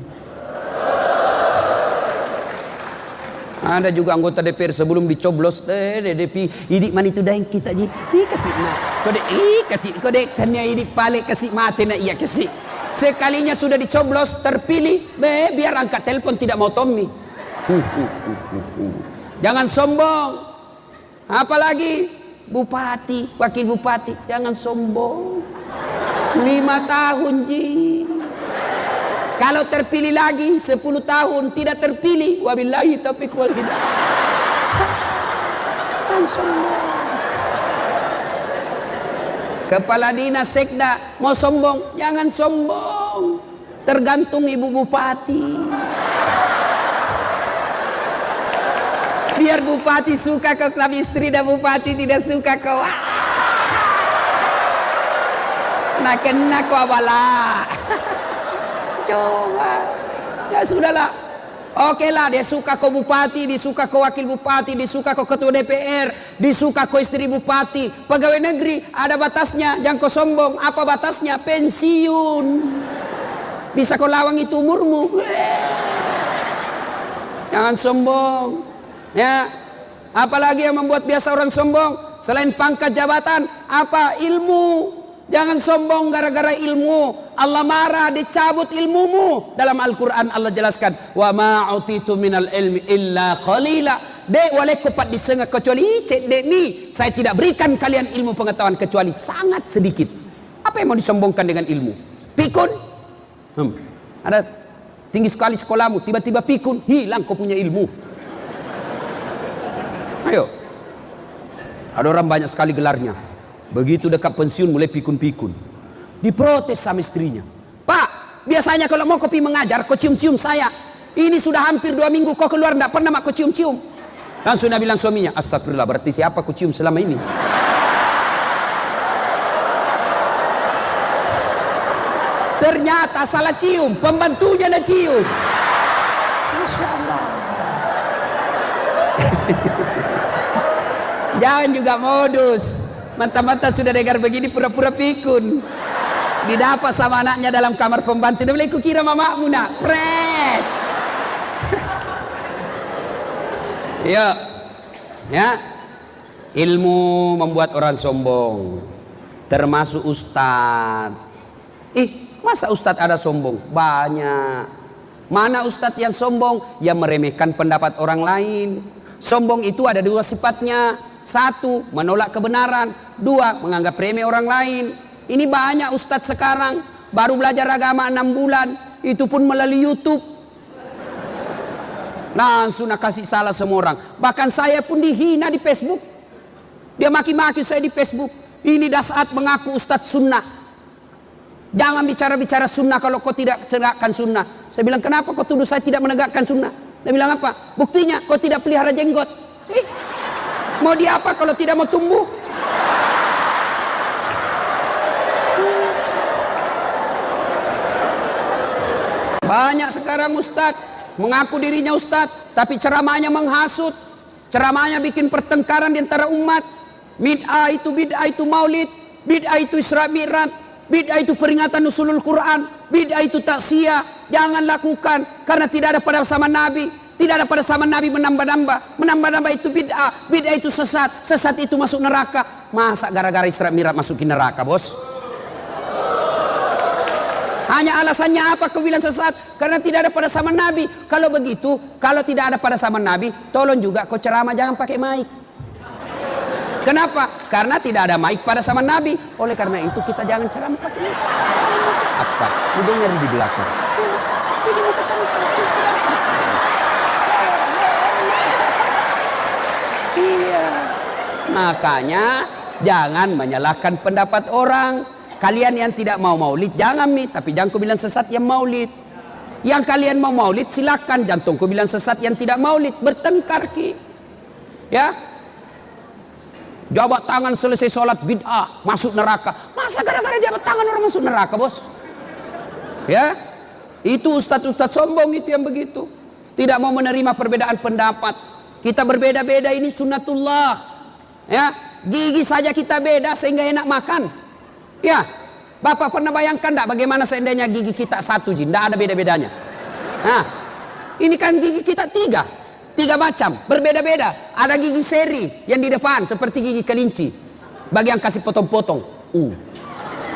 S1: Ada juga anggota DPR sebelum dicoblos, idik man itu dah yang kita ji. Kasih nak. Kode kanya idik pale kasih mati na iya kasih. Sekalinya sudah dicoblos, terpilih, biar angkat telepon tidak mau Tommy. Jangan sombong. Apalagi bupati, wakil bupati, jangan sombong. 5 tahun ji. Kalau terpilih lagi 10 tahun tidak terpilih, wabillahi taufiq wal hidayah. Jangan sombong. Kepala dinas sekda mau sombong, jangan sombong. Tergantung ibu bupati. Biar bupati suka kau klub istri dan bupati tidak suka kau. Nah kena kau apalah. Coba. Ya sudahlah. Oke lah, dia suka kau bupati, disuka kau wakil bupati, disuka kau ketua DPR, disuka kau istri bupati. Pegawai negeri ada batasnya, jangan kau sombong. Apa batasnya? Pensiun. Bisa kau lawang itu umurmu. Jangan sombong. Ya, apalagi yang membuat biasa orang sombong selain pangkat jabatan, apa? Ilmu. Jangan sombong gara-gara ilmu. Allah marah, dicabut ilmumu. Dalam Al-Quran Allah jelaskan, wa ma'utitu minal ilmi illa qalila. Dek wale kupat disengah kecuali cek dek ni, saya tidak berikan kalian ilmu pengetahuan kecuali sangat sedikit. Apa yang mau disombongkan dengan ilmu? Pikun? Ada tinggi sekali sekolahmu, tiba-tiba pikun, hilang kau punya ilmu. Ayo. Ada orang banyak sekali gelarnya. Begitu dekat pensiun mulai pikun-pikun. Diprotes sama istrinya. Pak, biasanya kalau mau kopi mengajar, kau cium-cium saya. Ini sudah hampir 2 minggu kau keluar, tidak pernah mak kau cium-cium. Langsung dia bilang suaminya, astagfirullah, berarti siapa kau cium selama ini? Ternyata salah cium, pembantunya dah cium. Masya Allah. Jangan juga modus. Mantap-mantap sudah dengar begini pura-pura pikun. Didapat sama anaknya dalam kamar pembantu. Dia bilang, kukira mamamu nak. Pret. Ya. Ilmu membuat orang sombong. Termasuk ustadz. Masa ustadz ada sombong? Banyak. Mana ustadz yang sombong? Yang meremehkan pendapat orang lain. Sombong itu ada 2 sifatnya. 1, menolak kebenaran. 2, menganggap remeh orang lain. Ini banyak ustadz sekarang baru belajar agama 6 bulan, itu pun melalui YouTube. Langsung nak kasih salah semua orang. Bahkan saya pun dihina di Facebook. Dia maki-maki saya di Facebook. Ini dah saat mengaku ustadz sunnah. Jangan bicara-bicara sunnah kalau kau tidak tegakkan sunnah. Saya bilang, kenapa kau tuduh saya tidak menegakkan sunnah? Dia bilang apa? Buktinya kau tidak pelihara jenggot. Sih, mau diapa kalau tidak mau tumbuh? Banyak sekarang ustadz mengaku dirinya ustadz, tapi ceramahnya menghasut, ceramahnya bikin pertengkaran di antara umat. Bid'ah itu maulid, bid'ah itu Isra Mi'raj, bid'ah itu peringatan nuzulul Quran, bid'ah itu taksiyah. Jangan lakukan, karena tidak ada pada zaman Nabi. Tidak ada pada zaman Nabi menambah-nambah itu bid'ah, bid'ah itu sesat, sesat itu masuk neraka. Masa gara-gara Isra Mi'raj masukin neraka, bos? Hanya alasannya apa kau bilang sesat? Karena tidak ada pada zaman Nabi. Kalau begitu, kalau tidak ada pada zaman Nabi, tolong juga kau ceramah jangan pakai mic. Kenapa? Karena tidak ada mic pada zaman Nabi. Oleh karena itu kita jangan ceramah pakai mic. Apa? Lu dengar di belakang. Iya. Makanya jangan menyalahkan pendapat orang. Kalian yang tidak mau maulid jangan tapi jangan kau bilang sesat yang maulid. Yang kalian mau maulid silakan, jantung kau bilang sesat yang tidak maulid. Bertengkar ki. Ya. Jabat tangan selesai sholat bid'ah, masuk neraka. Masa gara-gara jabat tangan orang masuk neraka, bos? Ya. Itu ustadz-ustadz sombong itu yang begitu. Tidak mau menerima perbedaan pendapat. Kita berbeda-beda, ini sunnatullah. Ya, gigi saja kita beda sehingga enak makan. Ya, Bapak pernah bayangkan enggak bagaimana seandainya gigi kita satu, Jin? Enggak ada beda-bedanya. Nah, ini kan gigi kita tiga macam, berbeda-beda. Ada gigi seri yang di depan seperti gigi kelinci, bagi yang kasih potong-potong.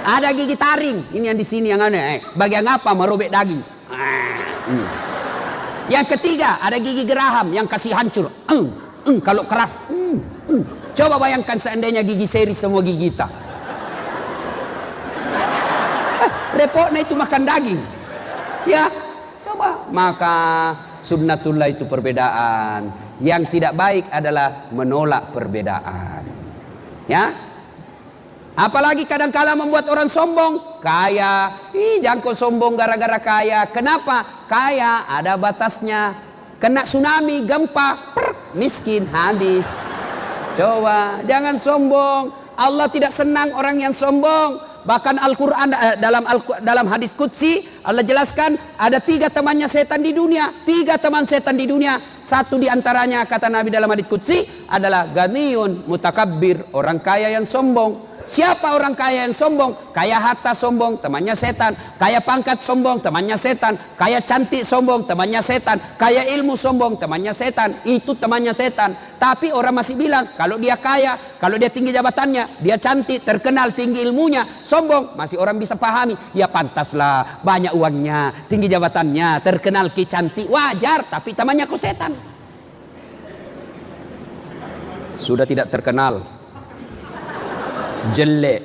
S1: Ada gigi taring, ini yang di sini yang aneh. Bagi yang apa? Merobek daging. Yang ketiga ada gigi geraham yang kasih hancur. Kalau keras. Coba bayangkan seandainya gigi seri semua gigi kita. Repotnya itu makan daging. Ya, coba. Maka sunnatullah itu perbedaan. Yang tidak baik adalah menolak perbedaan. Ya. Apalagi kadang-kala membuat orang sombong. Kaya. Jangan kau sombong gara-gara kaya. Kenapa? Kaya ada batasnya. Kena tsunami, gempa, miskin, habis. Coba, jangan sombong. Allah tidak senang orang yang sombong. Bahkan Al-Quran dalam hadis Qudsi Allah jelaskan ada 3 temannya setan di dunia. 3 teman setan di dunia. Satu di antaranya kata Nabi dalam hadis Qudsi adalah ganiyun mutakabbir, orang kaya yang sombong. Siapa orang kaya yang sombong? Kaya harta sombong, temannya setan. Kaya pangkat sombong, temannya setan. Kaya cantik sombong, temannya setan. Kaya ilmu sombong, temannya setan. Itu temannya setan. Tapi orang masih bilang kalau dia kaya, kalau dia tinggi jabatannya, dia cantik, terkenal, tinggi ilmunya, sombong, masih orang bisa pahami. Ya pantaslah, banyak uangnya, tinggi jabatannya, terkenal, cantik, wajar. Tapi temannya kok setan. Sudah tidak terkenal, jelek,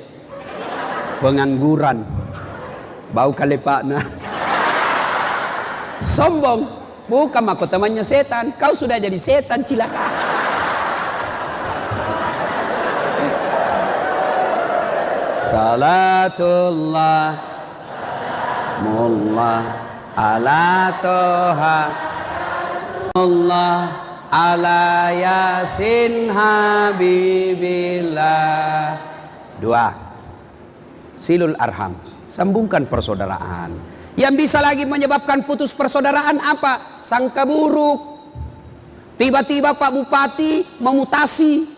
S1: pengangguran, bau kalepakna, sombong, bukan mako temannya setan. Kau sudah jadi setan, cilaka. Salatullah mullah ala toha Allah ala yasin habibillah. 2. Silul arham, sambungkan persaudaraan. Yang bisa lagi menyebabkan putus persaudaraan apa? Sangka buruk. Tiba-tiba Pak Bupati memutasi.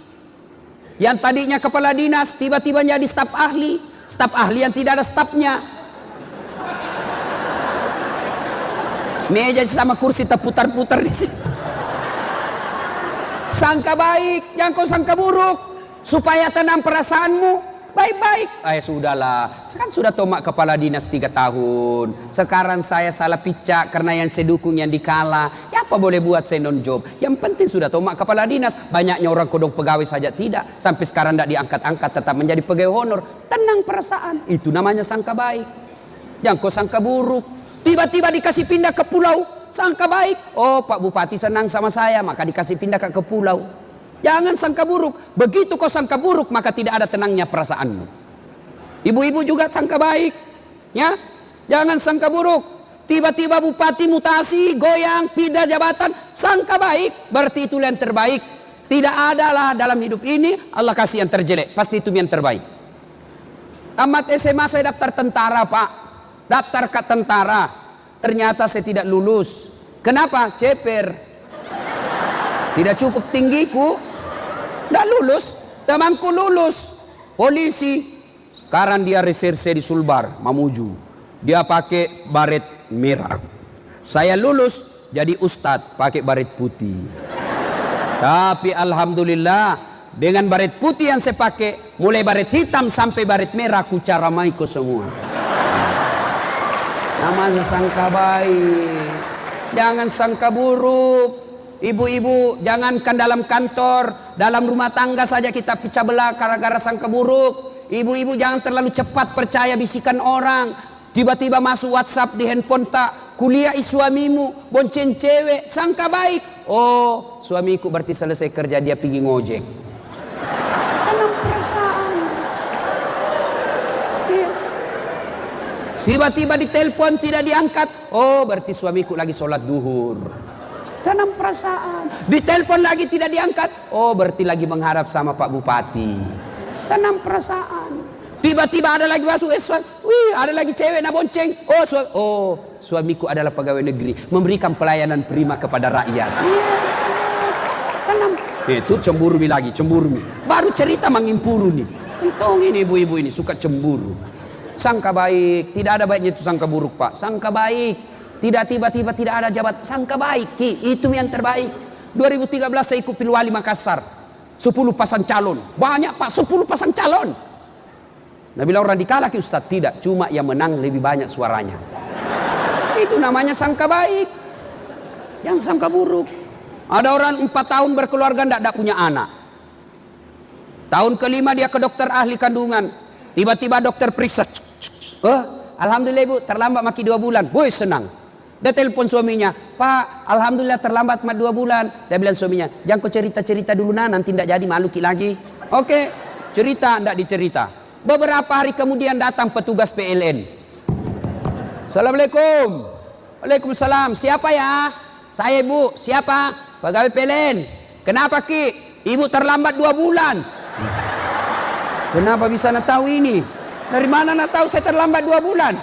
S1: Yang tadinya kepala dinas tiba-tiba jadi staf ahli. Staf ahli yang tidak ada stafnya. Meja sama kursi terputar-putar di situ. Sangka baik, jangan kau sangka buruk. Supaya tenang perasaanmu. Baik-baik. Sudahlah. Sekarang sudah tomak kepala dinas 3 tahun. Sekarang saya salah picak karena yang saya dukung yang dikalah. Ya apa boleh buat, saya non job. Yang penting sudah tomak kepala dinas. Banyaknya orang kodong pegawai saja tidak. Sampai sekarang tidak diangkat-angkat, tetap menjadi pegawai honor. Tenang perasaan. Itu namanya sangka baik. Jangan kau sangka buruk. Tiba-tiba dikasih pindah ke pulau. Sangka baik. Oh, Pak Bupati senang sama saya, maka dikasih pindah ke pulau. Jangan sangka buruk. Begitu kau sangka buruk, maka tidak ada tenangnya perasaanmu. Ibu-ibu juga sangka baik. Ya, jangan sangka buruk. Tiba-tiba bupati mutasi, goyang, pindah jabatan, sangka baik, berarti itu yang terbaik. Tidak adalah dalam hidup ini Allah kasih yang terjelek, pasti itu yang terbaik. Tamat SMA saya daftar tentara, Pak. Daftar ke tentara. Ternyata saya tidak lulus. Kenapa? Ceper. Tidak cukup tinggiku. Tidak lulus. Temanku lulus. Polisi. Sekarang dia reserse di Sulbar, Mamuju. Dia pakai baret merah. Saya lulus jadi ustadz pakai baret putih. Tapi alhamdulillah dengan baret putih yang saya pakai, mulai baret hitam sampai baret merah, ku caramai ko semua. Namanya sangka baik, jangan sangka buruk. Ibu-ibu, jangankan dalam kantor, dalam rumah tangga saja kita pecah belah gara-gara sangka buruk. Ibu-ibu jangan terlalu cepat percaya bisikan orang. Tiba-tiba masuk WhatsApp di handphone tak, kuliah suamimu, bonceng cewek, sangka baik. Oh, suamiku berarti selesai kerja dia pergi ngojek. Tanam perasaan. Tiba-tiba ditelepon tidak diangkat. Oh, berarti suamiku lagi sholat duhur. Tanam perasaan. Ditelepon lagi tidak diangkat. Oh, berarti lagi mengharap sama Pak Bupati. Tanam perasaan. Tiba-tiba ada lagi masuk, wih, ada lagi cewek nak bonceng. Oh, suamiku adalah pegawai negeri, memberikan pelayanan prima kepada rakyat. Iya, tanam. Itu cemburu lagi, cemburu. Baru cerita mengimpuru nih. Untung ini ibu-ibu ini suka cemburu. Sangka baik, tidak ada baiknya itu sangka buruk, Pak. Sangka baik, tidak tiba-tiba tidak ada jabat. Sangka baik, itu yang terbaik. 2013 saya ikut Pilwali Makassar. 10 pasang calon, banyak Pak, 10 pasang calon. Nah, bilang orang dikalah ke Ustaz, tidak, cuma yang menang lebih banyak suaranya. Itu namanya sangka baik. Yang sangka buruk. Ada orang 4 tahun berkeluarga tidak punya anak. Tahun kelima dia ke dokter ahli kandungan. Tiba-tiba dokter periksa. Oh, alhamdulillah ibu, terlambat maki 2 bulan. Boy, senang. Dia telepon suaminya, Pak, alhamdulillah terlambat 2 bulan. Dia bilang suaminya, jangan kau cerita-cerita dulu nanti tidak jadi malu lagi. Oke, cerita, tidak dicerita. Beberapa hari kemudian datang petugas PLN. Assalamualaikum. Waalaikumsalam. Siapa ya? Saya ibu. Siapa? Pegawai PLN. Kenapa Ki? Ibu terlambat 2 bulan. Kenapa bisa nak tahu ini? Dari mana nak tahu saya terlambat 2 bulan?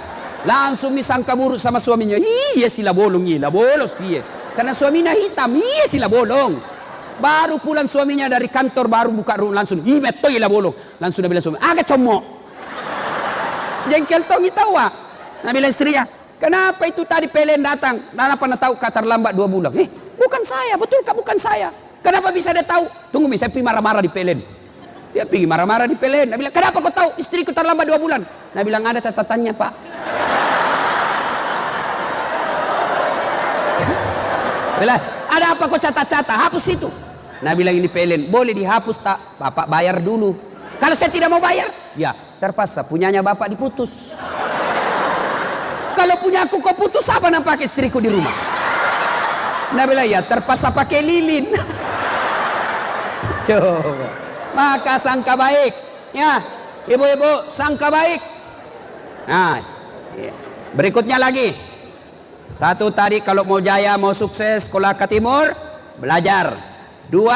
S1: Langsung disangka buruk sama suaminya. Iya sila bolong, iya bolos iya. Karena suaminya hitam, iya sila bolong. Baru pulang suaminya dari kantor, baru buka rumah langsung, ih betul lah bolong. Langsung dia bilang suami, agak comok. Jengkel tongi tawa. Nah bilang istrinya, kenapa itu tadi PLN datang? Nana pernah tahu kata terlambat 2 bulan. Bukan saya, betul kak bukan saya. Kenapa bisa dia tahu? Tunggu saya pergi marah-marah di PLN. Dia pergi marah-marah di PLN. Nah bilang, kenapa kau tahu istriku terlambat 2 bulan? Nah bilang, ada catatannya Pak. Bilang, ada apa kau catat-catat? Hapus itu. Nah bilang ini PLN, boleh dihapus tak? Bapak bayar dulu. Kalau saya tidak mau bayar, ya terpaksa punyanya bapak diputus. Kalau punya aku kau putus, apa nampak istriku di rumah? Nah bilang ya terpaksa pakai lilin. Coba. Maka sangka baik, ya ibu-ibu sangka baik. Nah berikutnya lagi. Satu tadi kalau mau jaya mau sukses sekolah ke timur belajar. 2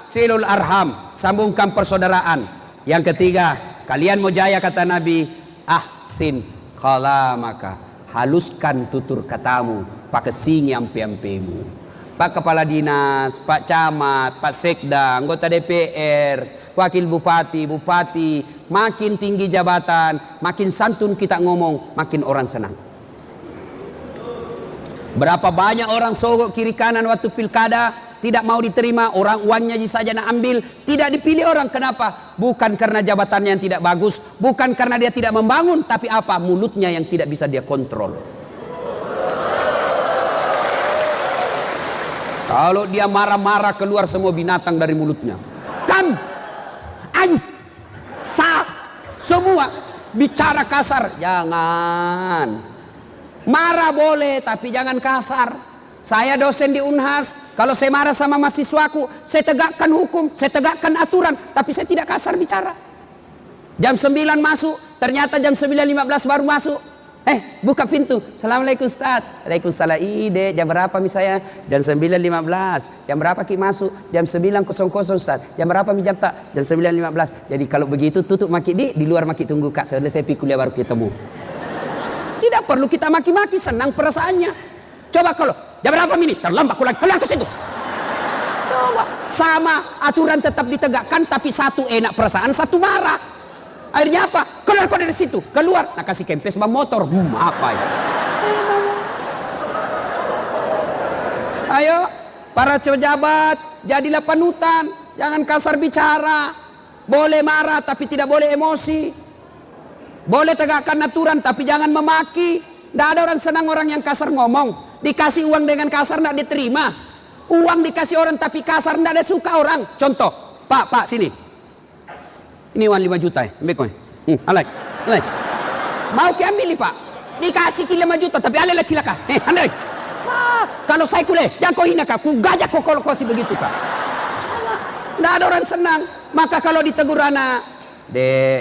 S1: silul arham, sambungkan persaudaraan. Yang ketiga, kalian mau jaya kata Nabi, ahsin kalamaka, haluskan tutur katamu, pakai singi ampe-ampemu. Pak Kepala Dinas, Pak Camat, Pak Sekda, anggota DPR, Wakil Bupati, makin tinggi jabatan, makin santun kita ngomong, makin orang senang. Berapa banyak orang sogok kiri kanan waktu pilkada, tidak mau diterima, orang uangnya saja nak ambil, tidak dipilih orang. Kenapa? Bukan karena jabatannya yang tidak bagus, bukan karena dia tidak membangun, tapi apa? Mulutnya yang tidak bisa dia kontrol. Kalau dia marah-marah keluar semua binatang dari mulutnya. Kan, sa, semua bicara kasar, jangan. Marah boleh, tapi jangan kasar. Saya dosen di Unhas, kalau saya marah sama mahasiswaku, saya tegakkan hukum, saya tegakkan aturan, tapi saya tidak kasar bicara. Jam 9 masuk, ternyata jam 9.15 baru masuk. buka pintu. Assalamualaikum Ustaz. Waalaikumsalam. Ide, jam berapa misalnya? Jam 9.15. Jam berapa Ki masuk? Jam 9.00 Ustaz. Jam berapa mi jam tak? Jam 9.15. Jadi kalau begitu tutup maki di luar maki tunggu Kak. Selesai kuliah baru ketemu. Tidak perlu kita maki-maki, senang perasaannya. Coba kalau jam berapa mini? Terlambat keluar ke situ. Coba sama aturan tetap ditegakkan, tapi satu enak perasaan, satu marah. Akhirnya apa? Keluar kau dari situ, keluar. Nah kasih kempes bang motor, apa ya? Ayo, para pejabat, jadilah panutan, jangan kasar bicara. Boleh marah, tapi tidak boleh emosi. Boleh tegakkan aturan, tapi jangan memaki. Tidak ada orang senang orang yang kasar ngomong. Dikasih uang dengan kasar tidak diterima. Uang dikasih orang tapi kasar tidak ada suka orang. Contoh, Pak sini. Ini uang 5 juta ya, ambil kau. Alay. Mau ke ambil Pak. Dikasih 5 juta tapi alay lah cilaka. Andai. Kalau saya kuliah, jangan kau hina Kak. Ku gajak kau kalau kau sih begitu Kak. Coba. Tidak ada orang senang. Maka kalau ditegur anak, Dek,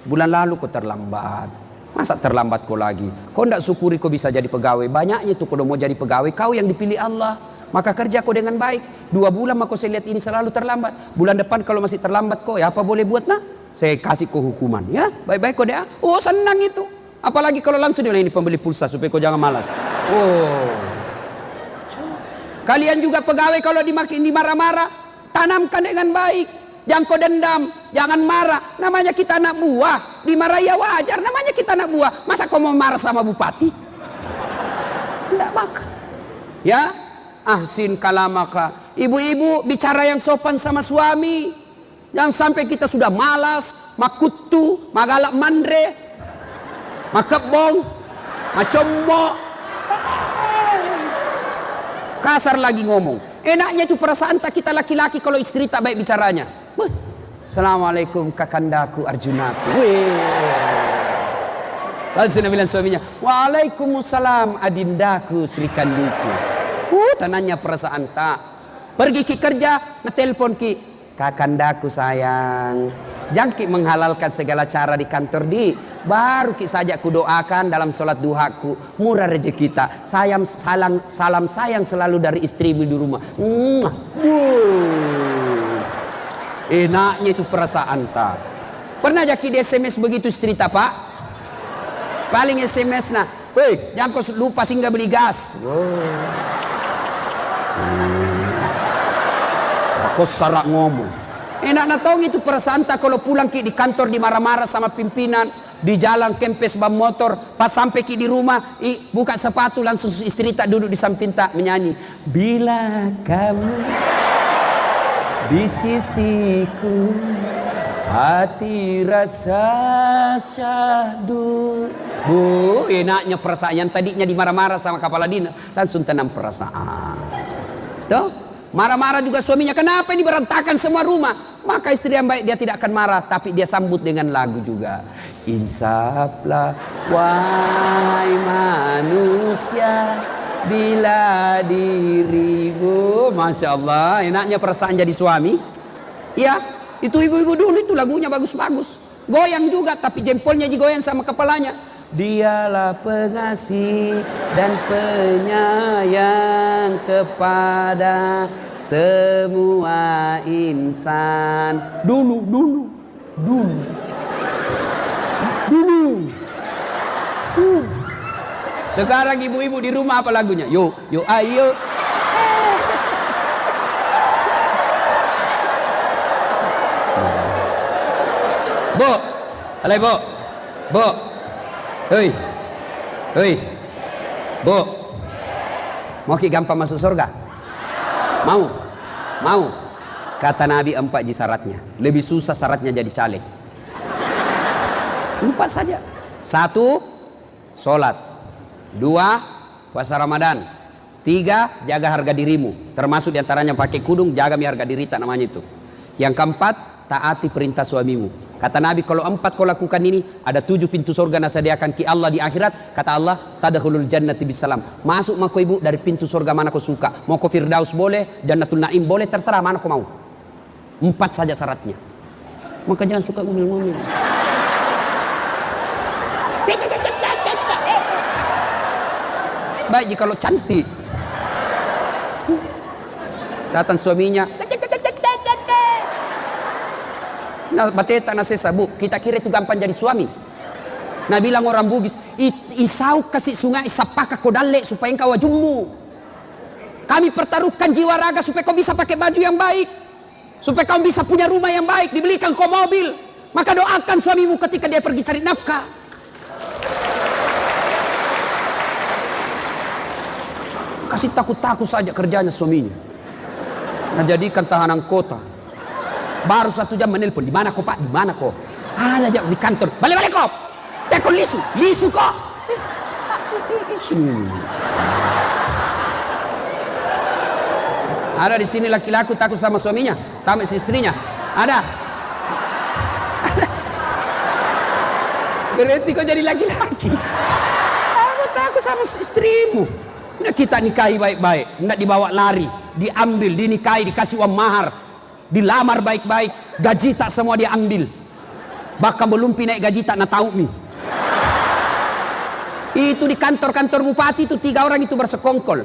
S1: bulan lalu kau terlambat. Masa terlambat kau lagi? Kau tidak syukuri kau bisa jadi pegawai. Banyaknya tuh kau mau jadi pegawai. Kau yang dipilih Allah. Maka kerja kau dengan baik. 2 bulan maka saya lihat ini selalu terlambat. Bulan depan kalau masih terlambat kau, ya apa boleh buat nah? Saya kasih kau hukuman. Ya, baik-baik kau deh. Oh senang itu. Apalagi kalau langsung dia ini pembeli pulsa supaya kau jangan malas. Oh. Kalian juga pegawai kalau dimarah-marah, tanamkan dengan baik. Jangan kau dendam, jangan marah. Namanya kita anak buah. Dimarahi ya wajar. Namanya kita anak buah. Masa kau mau marah sama bupati? Tidak makan. Ya. Ahsin kalamaka. Ibu-ibu bicara yang sopan sama suami. Jangan sampai kita sudah malas, makutu, magalak mandre, makebong, macombok. Kasar lagi ngomong. Enaknya itu perasaan tak kita laki-laki kalau istri tak baik bicaranya. Assalamualaikum kakandaku Arjunaku. Lalu dia bilang suaminya, Waalaikumsalam adindaku Sri Kandiku. Tanahnya perasaan tak. Pergi ki kerja, ngetelpon ki, kakandaku sayang. Jangan ki menghalalkan segala cara di kantor di. Baru ki saja ku doakan dalam sholat duhaku. Murah rezeki kita. Salam sayang selalu dari istrimu di rumah. Enaknya itu perasaan tak. Pernah jadi di SMS begitu istri tak Pak? Paling SMS nah, hei jangan kau lupa singgah beli gas. Kau sarak ngomong. Enak na tahu itu perasaan tak kalau pulang ki di kantor dimarah-marah sama pimpinan, di jalan kempes bam motor, pas sampai ki di rumah, buka sepatu langsung istri tak duduk di samping tak menyanyi. Bila kamu di sisiku, hati rasa syahdu. Enaknya perasaan yang tadinya dimarah-marah sama kepala dinas, langsung tenang perasaan. Tuh. Marah-marah juga suaminya, kenapa ini berantakan semua rumah? Maka istri yang baik dia tidak akan marah, tapi dia sambut dengan lagu juga. Insaflah wahai manusia, bila dirimu. Masya Allah, enaknya perasaan jadi suami. Ya, itu ibu-ibu dulu itu lagunya bagus-bagus. Goyang juga, tapi jempolnya digoyang sama kepalanya. Dialah pengasih dan penyayang kepada semua insan. Dulu. Sekarang ibu-ibu di rumah apa lagunya? Yo ayo. Bu, alay bu. Hei, Bu, mau ki gampang masuk surga? Mau. Kata Nabi 4 syaratnya. Lebih susah syaratnya jadi caleg. 4 saja. 1, sholat. 2, puasa Ramadan. 3, jaga harga dirimu. Termasuk diantaranya pakai kudung, jaga harga diri tak namanya itu. Yang keempat, taati perintah suamimu. Kata Nabi kalau 4 kau lakukan ini, ada 7 pintu surga yang sediakan ki Allah di akhirat. Kata Allah, tadkhulul jannati bisalam. Masuk mako ibu dari pintu surga mana kau suka. Mau kau Firdaus boleh, Jannatul Naim boleh, terserah mana kau mau. 4 saja syaratnya. Maka jangan suka ngomel-ngomel. baik jika lo cantik. Datang suaminya, nah bateta na sesa, Bu, kita kira itu gampang jadi suami. Nah bilang orang Bugis, isau kasih sungai sapaka kodale supaya engkau wajummu. Kami pertaruhkan jiwa raga supaya kau bisa pakai baju yang baik, supaya kau bisa punya rumah yang baik, dibelikan kau mobil. Maka doakan suamimu ketika dia pergi cari nafkah. Kasih takut-takut saja kerjanya suaminya. Nah jadikan tahanan kota. Baru 1 jam menelpon, di mana kok Pak? Di mana kok? Ada aja di kantor. Balik kok. Tekon lisu kok. Ada di sini laki-laki takut sama suaminya, tamat istrinya. Ada. Berarti kau jadi laki-laki. Kamu takut sama istrimu. Nah kita nikahi baik-baik, nggak dibawa lari, diambil, dinikahi, dikasih uang mahar, dilamar baik-baik, gaji tak semua dia ambil. Bahkan belum naik gaji tak nak tahu nih. Itu di kantor-kantor bupati itu 3 orang itu bersekongkol.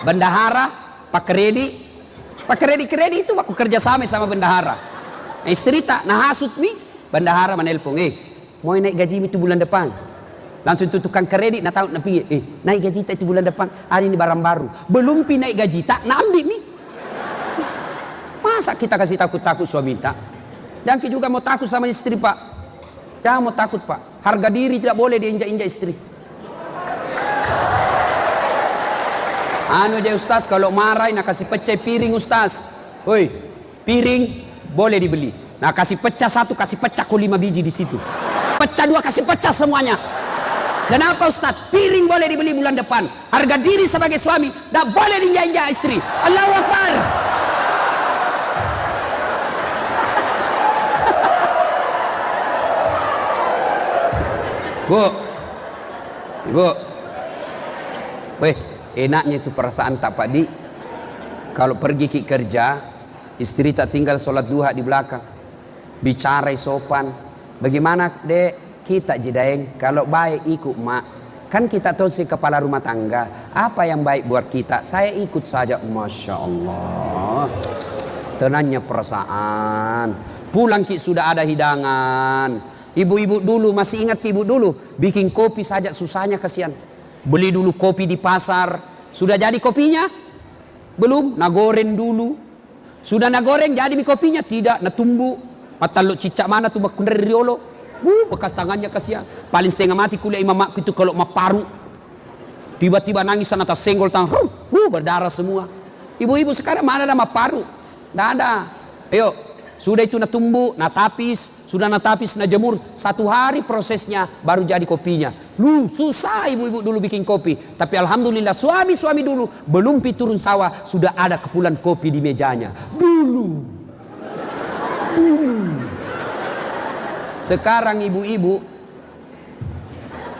S1: Bendahara, Pak Kredi itu aku kerja sama bendahara. Nah, istri tak nah hasut nih, bendahara menelpon, mau naik gaji itu bulan depan. Langsung itu tukang kredit nak tahu nak pergi, naik gaji tak itu bulan depan, hari ini barang baru. Belum naik gaji tak nak ambil nih. Masa kita kasih takut-takut suami tak? Jangan kita juga mau takut sama istri Pak. Jangan mau takut Pak. Harga diri tidak boleh diinjak-injak istri. Anu aja Ustaz, kalau marah nak kasih pecah piring Ustaz. Woi, piring boleh dibeli. Nah kasih pecah 1, kasih pecah kau 5 biji di situ. Pecah 2, kasih pecah semuanya. Kenapa Ustaz? Piring boleh dibeli bulan depan. Harga diri sebagai suami tak boleh diinjak-injak istri. Allahu Akbar. Bu, Ibu, weh, enaknya itu perasaan tak Pak Di. Kalau pergi ke kerja, istri tak tinggal sholat duha di belakang, bicara sopan. Bagaimana dek? Kita jidaeng, kalau baik ikut mak. Kan kita tahu si kepala rumah tangga, apa yang baik buat kita, saya ikut saja. Masya Allah, tenangnya perasaan. Pulang ki sudah ada hidangan. Ibu-ibu dulu, masih ingat ibu dulu, bikin kopi saja susahnya kasihan. Beli dulu kopi di pasar, sudah jadi kopinya? Belum, nagoreng dulu. Sudah nagoreng jadi mi kopinya? Tidak, natumbu. Mataluk cicak mana tuh bakun dari riolo. Bekas tangannya kasihan. Paling setengah mati kuliah imamakku itu kalau maparu. Tiba-tiba nangis sana atas senggol tangan. Berdarah semua. Ibu-ibu sekarang mana ada maparu? Tidak ada. Ayo, sudah itu natumbu, natapis. Sudah natapis, najemur. 1 hari prosesnya baru jadi kopinya. Susah ibu-ibu dulu bikin kopi. Tapi alhamdulillah suami-suami dulu belum turun sawah sudah ada kepulan kopi di mejanya. Dulu. Sekarang ibu-ibu,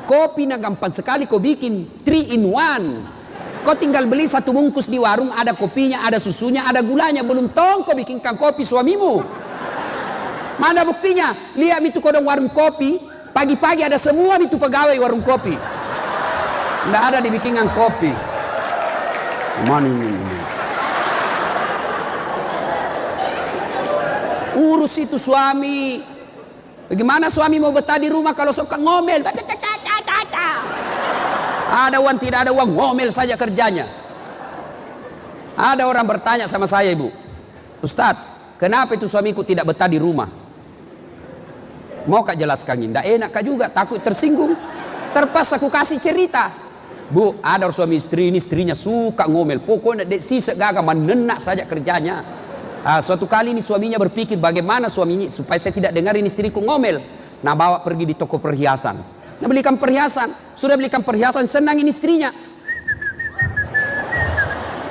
S1: kopi na gampang sekali kau bikin 3 in 1. Kau tinggal beli 1 bungkus di warung, ada kopinya, ada susunya, ada gulanya. Belum tong kau bikinkan kopi suamimu. Mana buktinya? Lihat itu kodong warung kopi, pagi-pagi ada semua itu pegawai warung kopi. Tidak ada dibikinkan kopi. Mana ini? Urus itu suami. Bagaimana suami mau betah di rumah kalau suka ngomel? Ada uang, tidak ada uang, ngomel saja kerjanya. Ada orang bertanya sama saya, Ibu, Ustadz, kenapa itu suamiku tidak betah di rumah? Mau kak jelaskan? Tidak enak kak juga, takut tersinggung. Terpaksa aku kasih cerita. Bu, ada suami istri ini, istrinya suka ngomel. Pokoknya sisa gagal menenak saja kerjanya. Suatu kali ini suaminya berpikir bagaimana suaminya supaya saya tidak dengarin istriku ngomel. Nah bawa pergi di toko perhiasan. Nah belikan perhiasan. Sudah belikan perhiasan, senangin istrinya.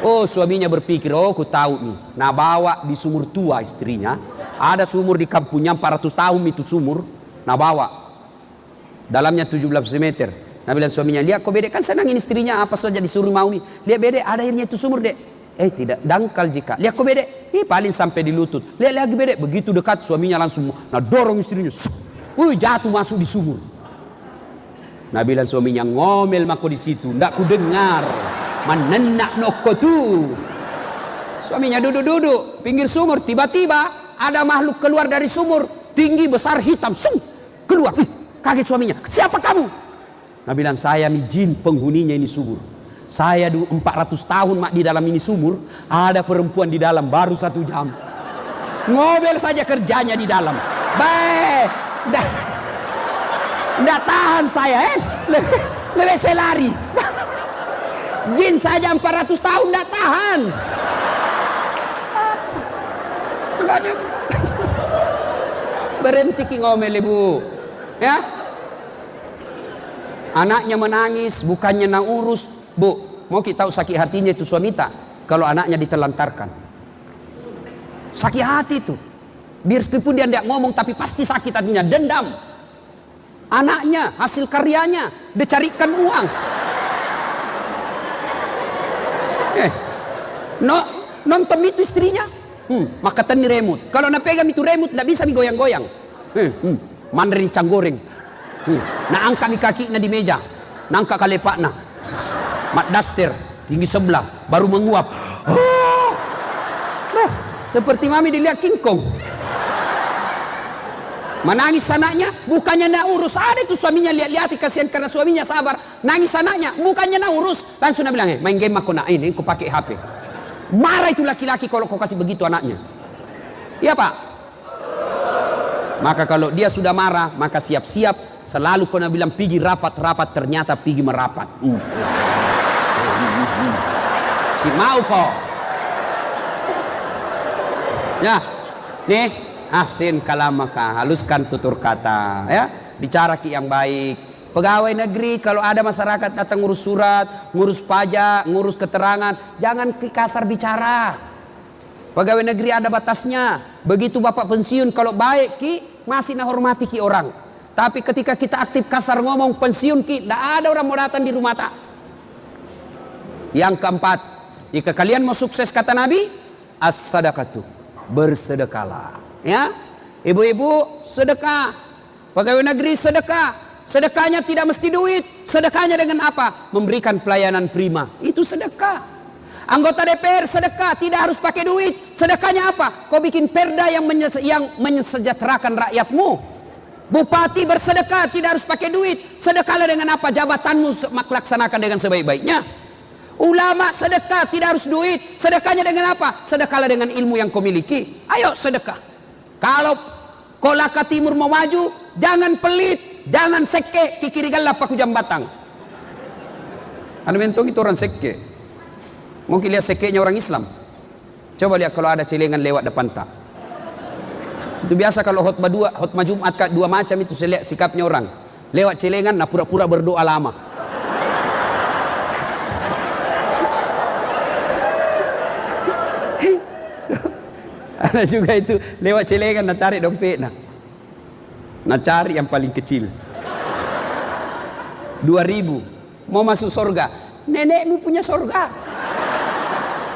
S1: Oh suaminya berpikir, oh aku tahu nih. Nah bawa di sumur tua istrinya. Ada sumur di kampungnya 400 tahun itu sumur. Nah bawa. Dalamnya 17 meter. Nah bilang suaminya, lihat kok bedek kan senangin istrinya apa saja disuruh mau nih. Lihat bedek ada airnya itu sumur dek. Tidak, dangkal jika. Lihat kok bedek, paling sampai di lutut. Lihat lagi bedek, begitu dekat suaminya langsung nah dorong istrinya. Jatuh masuk di sumur. Nah bilang suaminya, ngomel mako di situ, ndak ku dengar. Manenak noko tu. Suaminya duduk-duduk pinggir sumur, tiba-tiba ada makhluk keluar dari sumur, tinggi, besar, hitam, keluar. Kaget suaminya, siapa kamu? Nah bilang, saya nih jin penghuninya ini sumur. Saya 400 tahun mak di dalam ini sumur, ada perempuan di dalam baru 1 jam. Ngobel saja kerjanya di dalam. Baik, nggak tahan saya, lebih saya lari. Jin saja 400 tahun nggak tahan. Berhenti ki ngomel ibu, ya. Anaknya menangis, bukannya nang urus. Bu, mau kita tahu sakit hatinya itu suami tak? Kalau anaknya ditelantarkan, sakit hati itu. Biar meskipun dia tidak ngomong, tapi pasti sakit hatinya, dendam. Anaknya, hasil karyanya, dicarikan uang. Nonton itu istrinya, maka tani remote. Kalau nak pegang itu remote, tidak bisa digoyang-goyang. Mandarin cang goreng. Nah angkat di kaki di meja, nangka kalepak na. Mat daster tinggi sebelah baru menguap. Nah, seperti mami dilihat King Kong. Menangis anaknya, bukannya nak urus. Ada itu suaminya lihat-lihat, kasihan karena suaminya sabar. Nangis anaknya, bukannya nak urus. Langsung dia bilang, main game aku nak ini, aku pakai HP. Marah itu laki-laki kalau kau kasih begitu anaknya. Iya pak. Maka kalau dia sudah marah, maka siap-siap. Selalu kau nak bilang pergi rapat-rapat, ternyata pergi merapat. Si mau kok. Ya, nih asin kalamaka, haluskan tutur kata, ya. Bicara ki yang baik. Pegawai negeri kalau ada masyarakat datang ngurus surat, ngurus pajak, ngurus keterangan, jangan kasar bicara. Pegawai negeri ada batasnya. Begitu bapak pensiun kalau baik ki masih nak hormati ki orang. Tapi ketika kita aktif kasar ngomong pensiun ki, tidak ada orang mau datang di rumah tak. Yang keempat, jika kalian mau sukses kata Nabi, as-sadaqatu, bersedekahlah. Ya, ibu-ibu sedekah, pegawai negeri sedekah. Sedekahnya tidak mesti duit. Sedekahnya dengan apa? Memberikan pelayanan prima. Itu sedekah. Anggota DPR sedekah, tidak harus pakai duit. Sedekahnya apa? Kau bikin perda yang mensejahterakan rakyatmu. Bupati bersedekah, tidak harus pakai duit. Sedekahlah dengan apa? Jabatanmu laksanakan dengan sebaik-baiknya. Ulama sedekah, tidak harus duit. Sedekahnya dengan apa? Sedekahlah dengan ilmu yang kau miliki. Ayo sedekah. Kalau Kolaka Timur mau maju, jangan pelit, jangan seke, kikiri galap aku jambatan. Anu mentong itu orang seke. Mungkin lihat sekenya orang Islam. Coba lihat kalau ada celengan lewat depan tak. Itu biasa kalau khutbah Jumat dua macam itu saya lihat sikapnya orang. Lewat celengan, nah pura-pura berdoa lama. Ada juga itu lewat celengan, nah tarik dompet nah cari yang paling kecil 2.000 mau masuk surga. Nenekmu punya surga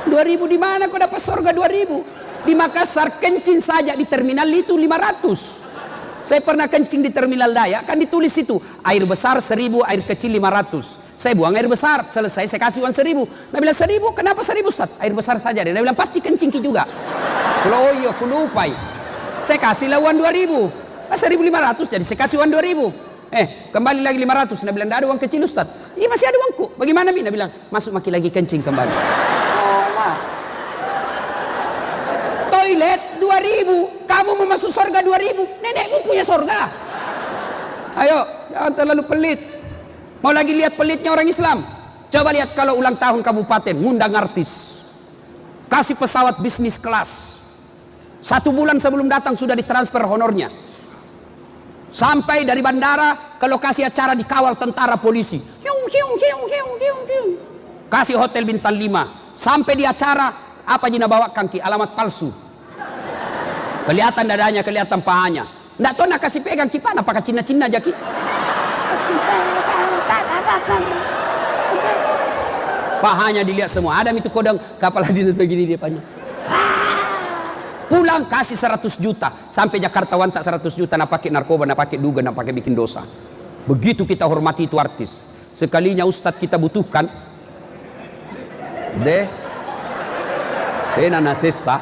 S1: 2.000 di mana kau dapat surga 2.000? Di Makassar kencing saja di terminal itu 500. Saya pernah kencing di terminal Dayak, kan ditulis itu air besar 1.000, air kecil 500. Saya buang air besar, selesai saya kasih uang 1.000. Nah bilang 1.000, kenapa 1.000 Ustaz? Air besar saja. Dia bilang pasti kencing juga. Kalau oh iya aku lupa. Saya kasihlah uang 2.000. 1.500 jadi saya kasih uang 2.000. Kembali lagi 500. Dia bilang tidak ada uang kecil Ustaz. Iya masih ada uangku. Bagaimana Mi? Dia bilang masuk maki lagi kencing kembali. Toilet 2.000, kamu mau masuk surga 2.000, nenekmu punya surga. Ayo, jangan terlalu pelit. Mau lagi lihat pelitnya orang Islam? Coba lihat kalau ulang tahun kabupaten, ngundang artis, kasih pesawat bisnis kelas. 1 bulan sebelum datang sudah ditransfer honornya. Sampai dari bandara ke lokasi acara dikawal tentara polisi. Kasih hotel bintang 5. Sampai di acara, apa jina bawa kangki alamat palsu. Kelihatan dadanya, kelihatan pahanya. Nggak tahu nak kasih pegang kipan apakah Cina-Cina aja ki. Pahanya dilihat semua. Ada itu kodang kapal dinas begini depannya. Pulang kasih 100 juta. Sampai Jakarta wantak 100 juta nak pakai narkoba, nak pakai duga, nak pakai bikin dosa. Begitu kita hormati itu artis. Sekalinya ustadz kita butuhkan, nana sesa.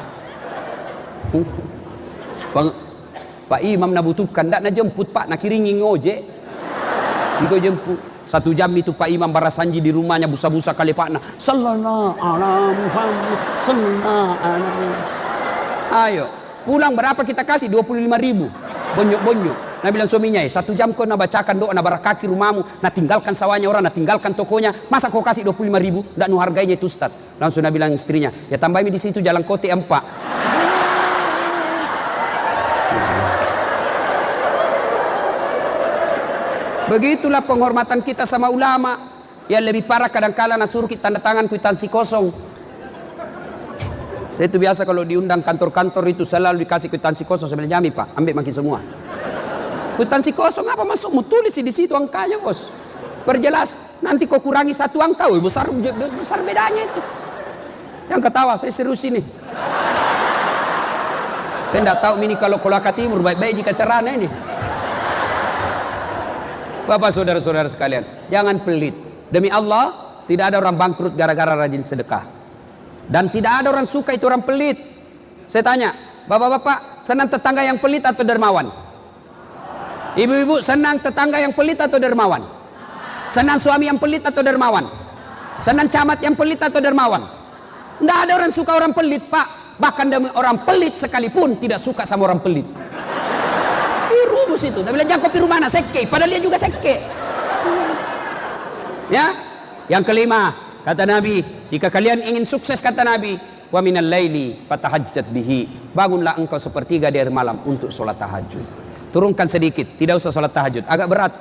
S1: Pak Imam na butuhkan, ndak na jemput Pak, na kiringi ngojek. Iko jemput. 1 jam itu Pak Imam barasanji di rumahnya busa-busa kali Pak na. Sallallahu ala Muhammad, sallallahu ala. Ayo, pulang berapa kita kasih? 25.000. Bonyok-bonyok. Nah bilang suaminya, 1 jam kau nak bacakan doa, nak barakaki rumahmu, nak tinggalkan sawahnya orang, nak tinggalkan tokonya, masa kau kasih 25.000? Ndak nu hargainya itu Ustaz. Langsung nak bilang istrinya, ya tambahin di situ jalan kote 4. Begitulah penghormatan kita sama ulama. Yang lebih parah kadang-kala nasuruh kita tanda tangan kwitansi kosong. Saya itu biasa kalau diundang kantor-kantor itu selalu dikasih kwitansi kosong. Saya bilang, "Jami Pak, ambil maki semua." Kwitansi kosong apa masukmu? Tulis di situ angkanya, Bos. Perjelas, nanti kau kurangi 1 angka, besar bedanya itu. Yang ketawa, saya serius ini. Saya tidak tahu ini kalau Kolaka Timur baik-baik jika caranya ini. Bapak saudara-saudara sekalian, jangan pelit. Demi Allah, tidak ada orang bangkrut gara-gara rajin sedekah. Dan tidak ada orang suka itu orang pelit. Saya tanya, bapak-bapak senang tetangga yang pelit atau dermawan? Ibu-ibu senang tetangga yang pelit atau dermawan? Senang suami yang pelit atau dermawan? Senang camat yang pelit atau dermawan? Tidak ada orang suka orang pelit, Pak. Bahkan demi orang pelit sekalipun tidak suka sama orang pelit. Rumus itu. Dia bilang, "Jangan kopi rumah anak seke." Padahal dia juga seke. Ya. Yang kelima, kata Nabi, jika kalian ingin sukses, kata Nabi, "Wa minal laili fatahajjat bihi." Bangunlah engkau sepertiga dari malam untuk sholat tahajud. Turunkan sedikit, tidak usah sholat tahajud. Agak berat,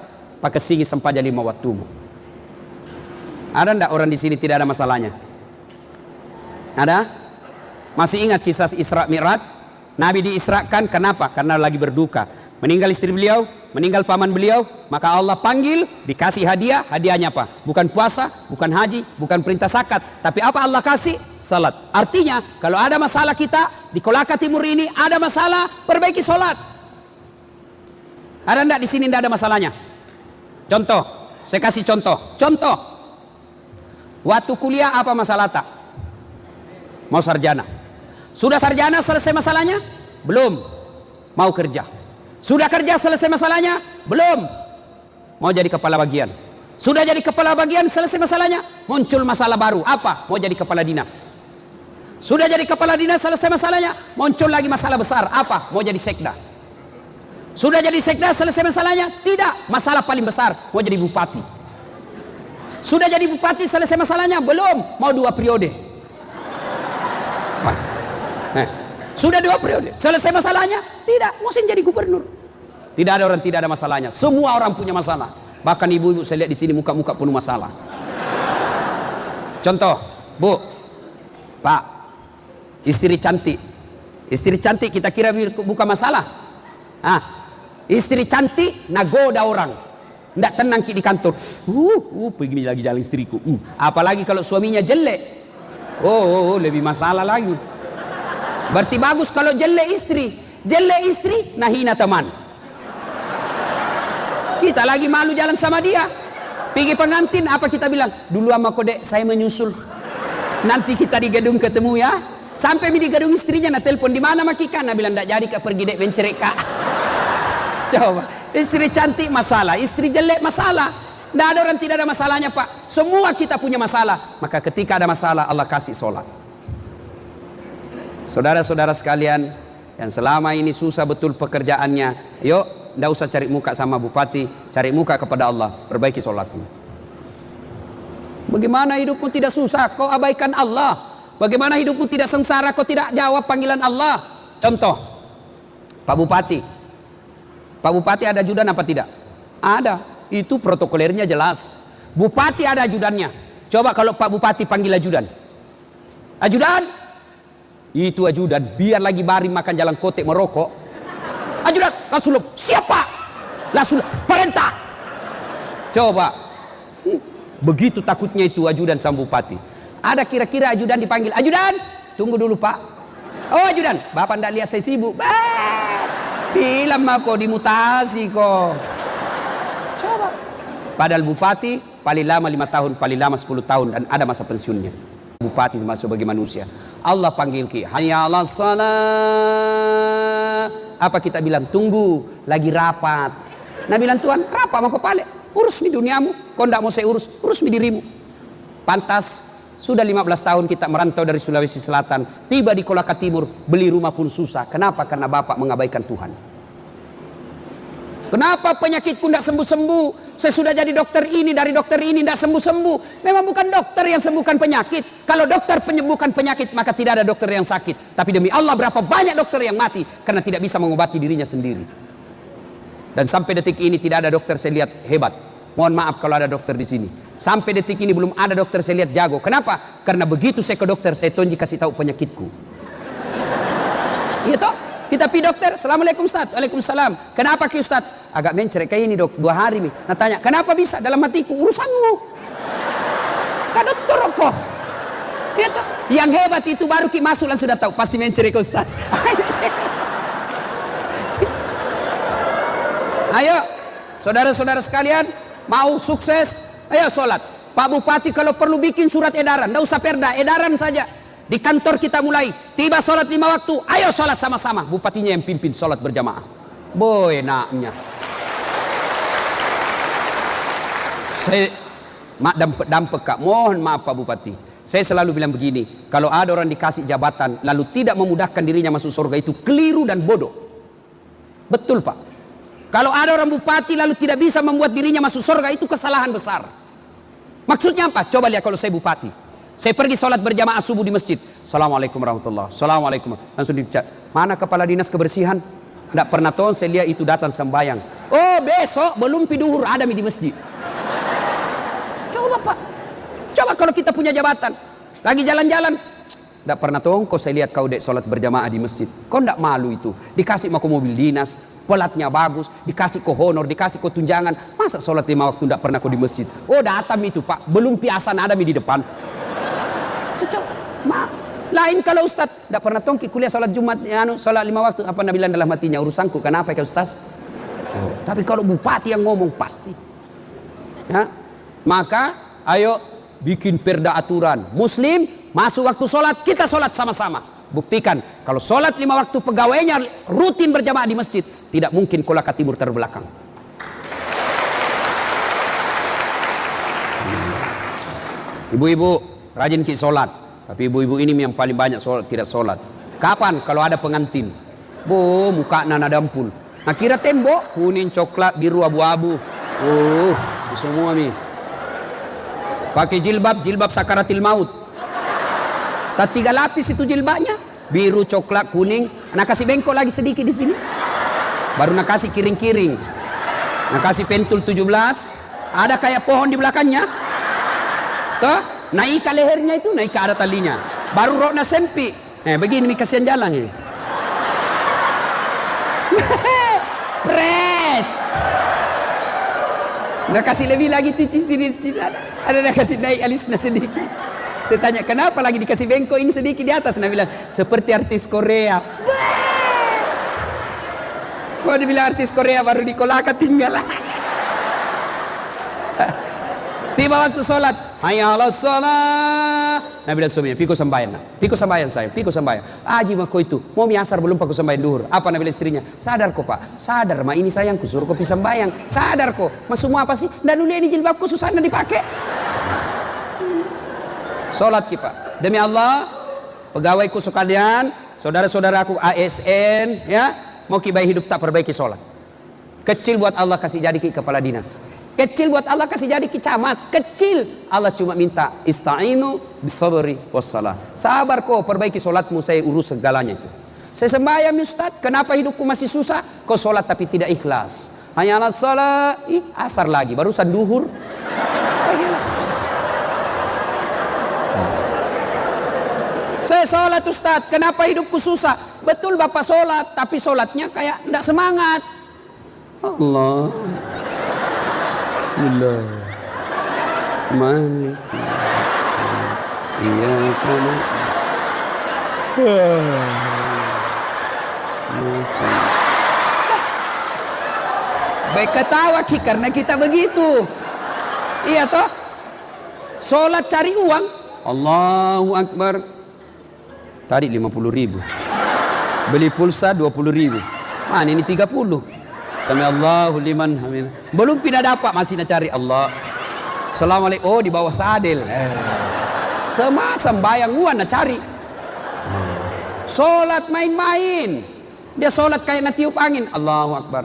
S1: pakai singi sempaja 5 waktumu. Ada ndak orang di sini tidak ada masalahnya? Ada? Masih ingat kisah Isra Mi'raj? Nabi diisrakan, kenapa? Karena lagi berduka. Meninggal istri beliau, meninggal paman beliau, maka Allah panggil, dikasih hadiah. Hadiahnya apa? Bukan puasa, bukan haji, bukan perintah zakat, tapi apa Allah kasih? Salat. Artinya, kalau ada masalah kita di Kolaka Timur ini ada masalah, perbaiki salat. Ada enggak di sini enggak ada masalahnya? Contoh, saya kasih contoh. Contoh. Waktu kuliah apa masalah tak? Mau sarjana. Sudah sarjana selesai masalahnya? Belum. Mau kerja. Sudah kerja selesai masalahnya? Belum. Mau jadi kepala bagian. Sudah jadi kepala bagian selesai masalahnya? Muncul masalah baru. Apa? Mau jadi kepala dinas. Sudah jadi kepala dinas selesai masalahnya? Muncul lagi masalah besar. Apa? Mau jadi sekda. Sudah jadi sekda selesai masalahnya? Tidak. Masalah paling besar. Mau jadi bupati. Sudah jadi bupati selesai masalahnya? Belum. Mau 2 periode. Sudah 2 periode, selesai masalahnya? Tidak, mau jadi gubernur. Tidak ada orang tidak ada masalahnya. Semua orang punya masalah. Bahkan ibu-ibu saya lihat di sini muka-muka penuh masalah. Contoh, Bu, Pak, istri cantik. Istri cantik kita kira bukan masalah. Istri cantik nagoda orang. Tidak tenang di kantor. Begini lagi jalan istriku. Apalagi kalau suaminya jelek. Lebih masalah lagi. Berarti bagus kalau jelek istri. Jelek istri, nah hina teman. Kita lagi malu jalan sama dia. Pergi pengantin, apa kita bilang? Dulu sama kodek, saya menyusul. Nanti kita di gedung ketemu ya. Sampai di gedung istrinya, nah telepon di mana makika? Nah bilang, "Ndak jadi kak pergi dek bencereka." Coba, istri cantik masalah, istri jelek masalah. Ndak ada orang tidak ada masalahnya, Pak. Semua kita punya masalah. Maka ketika ada masalah, Allah kasih sholat. Saudara-saudara sekalian yang selama ini susah betul pekerjaannya, yuk tidak usah cari muka sama bupati, cari muka kepada Allah, perbaiki sholatmu. Bagaimana hidupmu tidak susah, kau abaikan Allah? Bagaimana hidupmu tidak sengsara, kau tidak jawab panggilan Allah? Contoh, Pak Bupati. Pak Bupati ada ajudan apa tidak? Ada, itu protokolernya jelas. Bupati ada ajudannya. Coba kalau Pak Bupati panggil ajudan. Ajudan, itu ajudan, biar lagi baring makan jalan kotek merokok. Ajudan, langsung siapa? Langsung perintah. Coba, begitu takutnya itu ajudan sama bupati. Ada kira-kira ajudan dipanggil, "Ajudan, tunggu dulu Pak." "Oh ajudan, Bapak ndak lihat saya sibuk." Bilang mah kok dimutasi kok. Coba, Padahal bupati paling lama 5 tahun, paling lama 10 tahun, dan ada masa pensiunnya. Bupati masuk sebagai manusia. Allah panggil ki, hayya 'alas salah. Apa kita bilang? Tunggu, lagi rapat. Nah bilang, Tuhan, rapat mau kepala, urus mi duniamu. Kau tidak mau saya urus, urus mi dirimu. Pantas, sudah 15 tahun kita merantau dari Sulawesi Selatan, tiba di Kolaka Timur, beli rumah pun susah. Kenapa? Karena Bapak mengabaikan Tuhan. Kenapa penyakitku tidak sembuh-sembuh? Saya sudah jadi dokter ini, dari dokter ini tidak sembuh-sembuh. Memang bukan dokter yang sembuhkan penyakit. Kalau dokter penyembuhkan penyakit, maka tidak ada dokter yang sakit. Tapi demi Allah, berapa banyak dokter yang mati karena tidak bisa mengobati dirinya sendiri. Dan sampai detik ini tidak ada dokter saya lihat hebat. Mohon maaf kalau ada dokter di sini. Sampai detik ini belum ada dokter saya lihat jago. Kenapa? Karena begitu saya ke dokter, saya tonji kasih tahu penyakitku. Iya toh? Kita pergi dokter, Assalamualaikum Ustaz. Waalaikumsalam. Kenapa ki Ustaz? Agak mencerek kayak ini dok, 2 hari nih. Nah tanya, kenapa bisa? Dalam hatiku, urusanmu. Kak dokter kok. Ya toh? Yang hebat itu baru ki masuk langsung sudah tahu. Pasti mencerek Ustaz. Ayo, saudara-saudara sekalian, mau sukses, ayo sholat. Pak Bupati kalau perlu bikin surat edaran, tidak usah perda, edaran saja. Di kantor kita mulai, tiba sholat 5 waktu, ayo sholat sama-sama. Bupatinya yang pimpin sholat berjamaah. Boy enaknya. Saya dampek Kak, mohon maaf Pak Bupati. Saya selalu bilang begini, kalau ada orang dikasih jabatan lalu tidak memudahkan dirinya masuk surga, itu keliru dan bodoh. Betul Pak. Kalau ada orang bupati lalu tidak bisa membuat dirinya masuk surga, itu kesalahan besar. Maksudnya apa? Coba lihat kalau saya bupati. Saya pergi sholat berjamaah subuh di masjid. Assalamualaikum warahmatullahi wabarakatuh. Assalamualaikum. Langsung dicat. Mana kepala dinas kebersihan? Tidak pernah tahu saya lihat itu datang sembayang. Oh besok belum piduhur ada di masjid. Coba Pak. Coba kalau kita punya jabatan. Lagi jalan-jalan. Tidak pernah tahu kau saya lihat kau dek sholat berjamaah di masjid. Kau tidak malu itu. Dikasih mau ke mobil dinas. Pelatnya bagus. Dikasih ke honor. Dikasih ke tunjangan. Masa sholat 5 waktu tidak pernah kau di masjid? Oh datang itu Pak. Belum piasan ada di depan. Lain kalau Ustaz tidak pernah tongki kuliah sholat Jumat, sholat 5 waktu, apa Nabi bilang dalam hatinya, urusanku kenapa ya Ustaz? Tapi kalau bupati yang ngomong pasti ya, maka ayo bikin perda aturan. Muslim masuk waktu sholat, kita sholat sama-sama. Buktikan kalau sholat 5 waktu pegawainya rutin berjamaah di masjid, tidak mungkin Kolaka Timur terbelakang. Ibu-ibu rajin ki sholat, tapi ibu-ibu ini yang paling banyak sholat, tidak sholat. Kapan? Kalau ada pengantin. Bu, muka nana dampul. Nah kira tembok kuning, coklat, biru, abu-abu. Semua nih. Pakai jilbab, jilbab sakaratil maut. Tak 3 lapis itu jilbabnya. Biru, coklat, kuning. Nak kasih bengkok lagi sedikit di sini. Baru nak kasih kiring-kiring. Nak kasih pentul 17. Ada kayak pohon di belakangnya. Tuh, naik ke lehernya itu, naik ke ada talinya. Baru rokna sempit. Begini kasihan jalan ini. Pret. Nggak kasih lebih lagi tuh sini. Ada nak kasih naik alisnya sedikit. Saya tanya, kenapa lagi dikasih bengkok ini sedikit di atas? Nah bilang, seperti artis Korea. Mau dibilang artis Korea baru di Kolaka tinggal. Tiba waktu sholat, hayya 'alas shalah. Nabi bilang suaminya, piko sembahyang nak. Piko sembahyang saya, piko sembahyang. Aji mako itu, mau miasar belum paku sembahyang duhur. Apa Nabi bilang istrinya? Sadar kok Pak, sadar ma ini sayangku suruh kopi sembahyang. Sadar kok, mas semua apa sih? Dan dulu ini jilbabku susah dipakai. Sholat kita. Demi Allah, pegawaiku sekalian, saudara-saudaraku ASN, ya, mau kibai hidup tak perbaiki sholat. Kecil buat Allah kasih jadi kepala dinas. Kecil buat Allah kasih jadi camat. Kecil. Allah cuma minta ista'inu bisabri wassalah. Sabar kok, perbaiki sholatmu, saya urus segalanya itu. Saya sembahyang Ustaz, kenapa hidupku masih susah? Kau sholat tapi tidak ikhlas. Hanya ala sholat, asar lagi, barusan duhur. Saya sholat Ustaz, kenapa hidupku susah? Betul Bapak sholat, tapi sholatnya kayak tidak semangat. Allah. Bismillah. Malik. Iya kamu. Baik ketawa karena kita begitu. Iya toh? Sholat cari uang. Allahu Akbar. Tadi 50.000. Beli pulsa 20.000. Mana ini 30. Sami Allahu liman hamid. Belum pindah dapat masih nak cari Allah. Assalamualaikum. Oh di bawah sadel. Semasa bayang uang nak cari. Sholat main-main. Dia sholat kayak nak tiup angin. Allahu Akbar.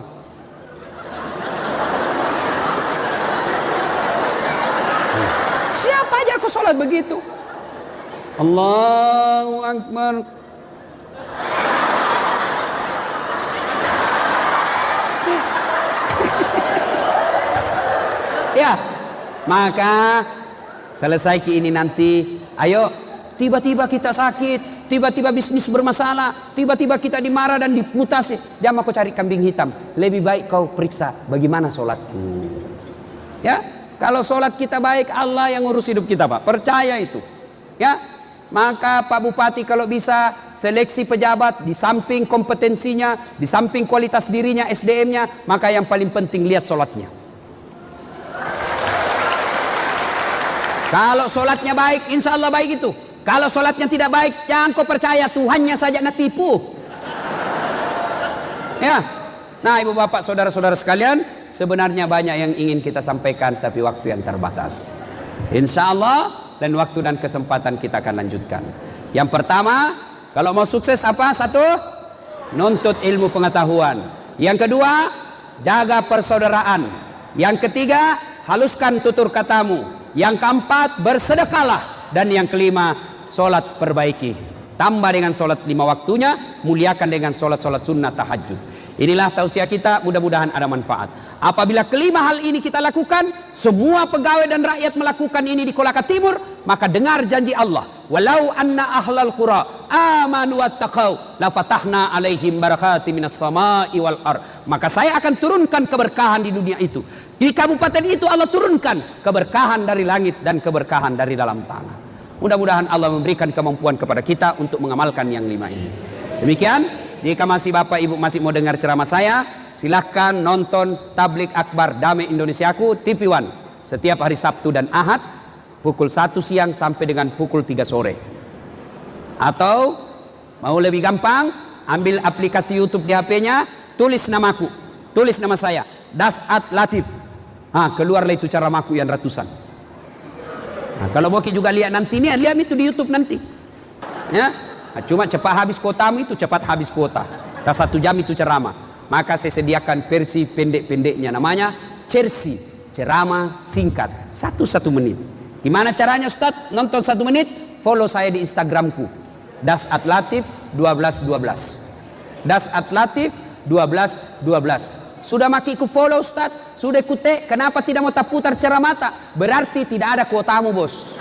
S1: Siapa aja aku sholat begitu. Allahu Akbar. Ya, maka selesai ini nanti, ayo, tiba-tiba kita sakit, tiba-tiba bisnis bermasalah, tiba-tiba kita dimarah dan dimutasi. Jangan kau cari kambing hitam. Lebih baik kau periksa bagaimana sholatku. Ya, kalau sholat kita baik, Allah yang ngurus hidup kita, Pak. Percaya itu. Ya, maka Pak Bupati kalau bisa seleksi pejabat di samping kompetensinya, di samping kualitas dirinya, SDM-nya, maka yang paling penting lihat sholatnya. Kalau sholatnya baik, insya Allah baik itu. Kalau sholatnya tidak baik, jangan kau percaya, Tuhannya saja nak tipu. Ya, nah ibu bapak saudara-saudara sekalian, sebenarnya banyak yang ingin kita sampaikan, tapi waktu yang terbatas. Insya Allah dan waktu dan kesempatan kita akan lanjutkan. Yang pertama, kalau mau sukses apa? Satu, nuntut ilmu pengetahuan. Yang kedua, jaga persaudaraan. Yang ketiga, haluskan tutur katamu. Yang keempat, bersedekahlah. Dan yang kelima, sholat perbaiki. Tambah dengan sholat 5 waktunya, muliakan dengan sholat-sholat sunnah tahajud. Inilah tausiah kita, mudah-mudahan ada manfaat. Apabila kelima hal ini kita lakukan, semua pegawai dan rakyat melakukan ini di Kolaka Timur, maka dengar janji Allah. Walau anna ahlal qura amanu wattaqau la fatahna alaihim barakati minas sama'i wal ard. Maka saya akan turunkan keberkahan di dunia itu. Di kabupaten itu Allah turunkan keberkahan dari langit dan keberkahan dari dalam tanah. Mudah-mudahan Allah memberikan kemampuan kepada kita untuk mengamalkan yang 5 ini. Demikian, jika Bapak Ibu masih mau dengar ceramah saya, silahkan nonton Tablik Akbar Damai Indonesiaku TV One setiap hari Sabtu dan Ahad pukul 1 siang sampai dengan pukul 3 sore. Atau mau lebih gampang, ambil aplikasi YouTube di HP-nya, tulis namaku, tulis nama saya, Dasat Latif. Keluarlah itu cara maku yang ratusan. Kalau mau juga lihat nanti nih, lihat itu di YouTube nanti. Ya, cuma cepat habis kotamu itu cepat habis kota. Tak 1 jam itu ceramah. Maka saya sediakan versi pendek-pendeknya, namanya Cersi, ceramah singkat 1 menit. Gimana caranya Ustadz? Nonton 1 menit, follow saya di Instagramku, Dasat Latif 1212. Dasat Latif 1212. Sudah makiku follow Ustadz, sudah ikut, kenapa tidak mau tak putar ceramah mata? Berarti tidak ada kuotamu bos.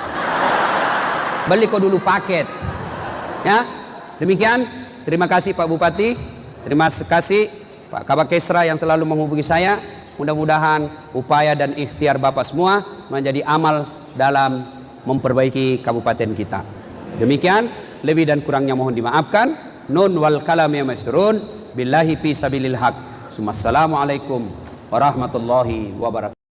S1: Beli kau dulu paket. Ya, demikian. Terima kasih Pak Bupati, terima kasih Pak Kabak Kesra yang selalu menghubungi saya. Mudah-mudahan upaya dan ikhtiar Bapak semua menjadi amal dalam memperbaiki kabupaten kita. Demikian, lebih dan kurangnya mohon dimaafkan. Nun wal kalam ya masrun billahi fi sabilil haq. Assalamualaikum warahmatullahi wabarakatuh.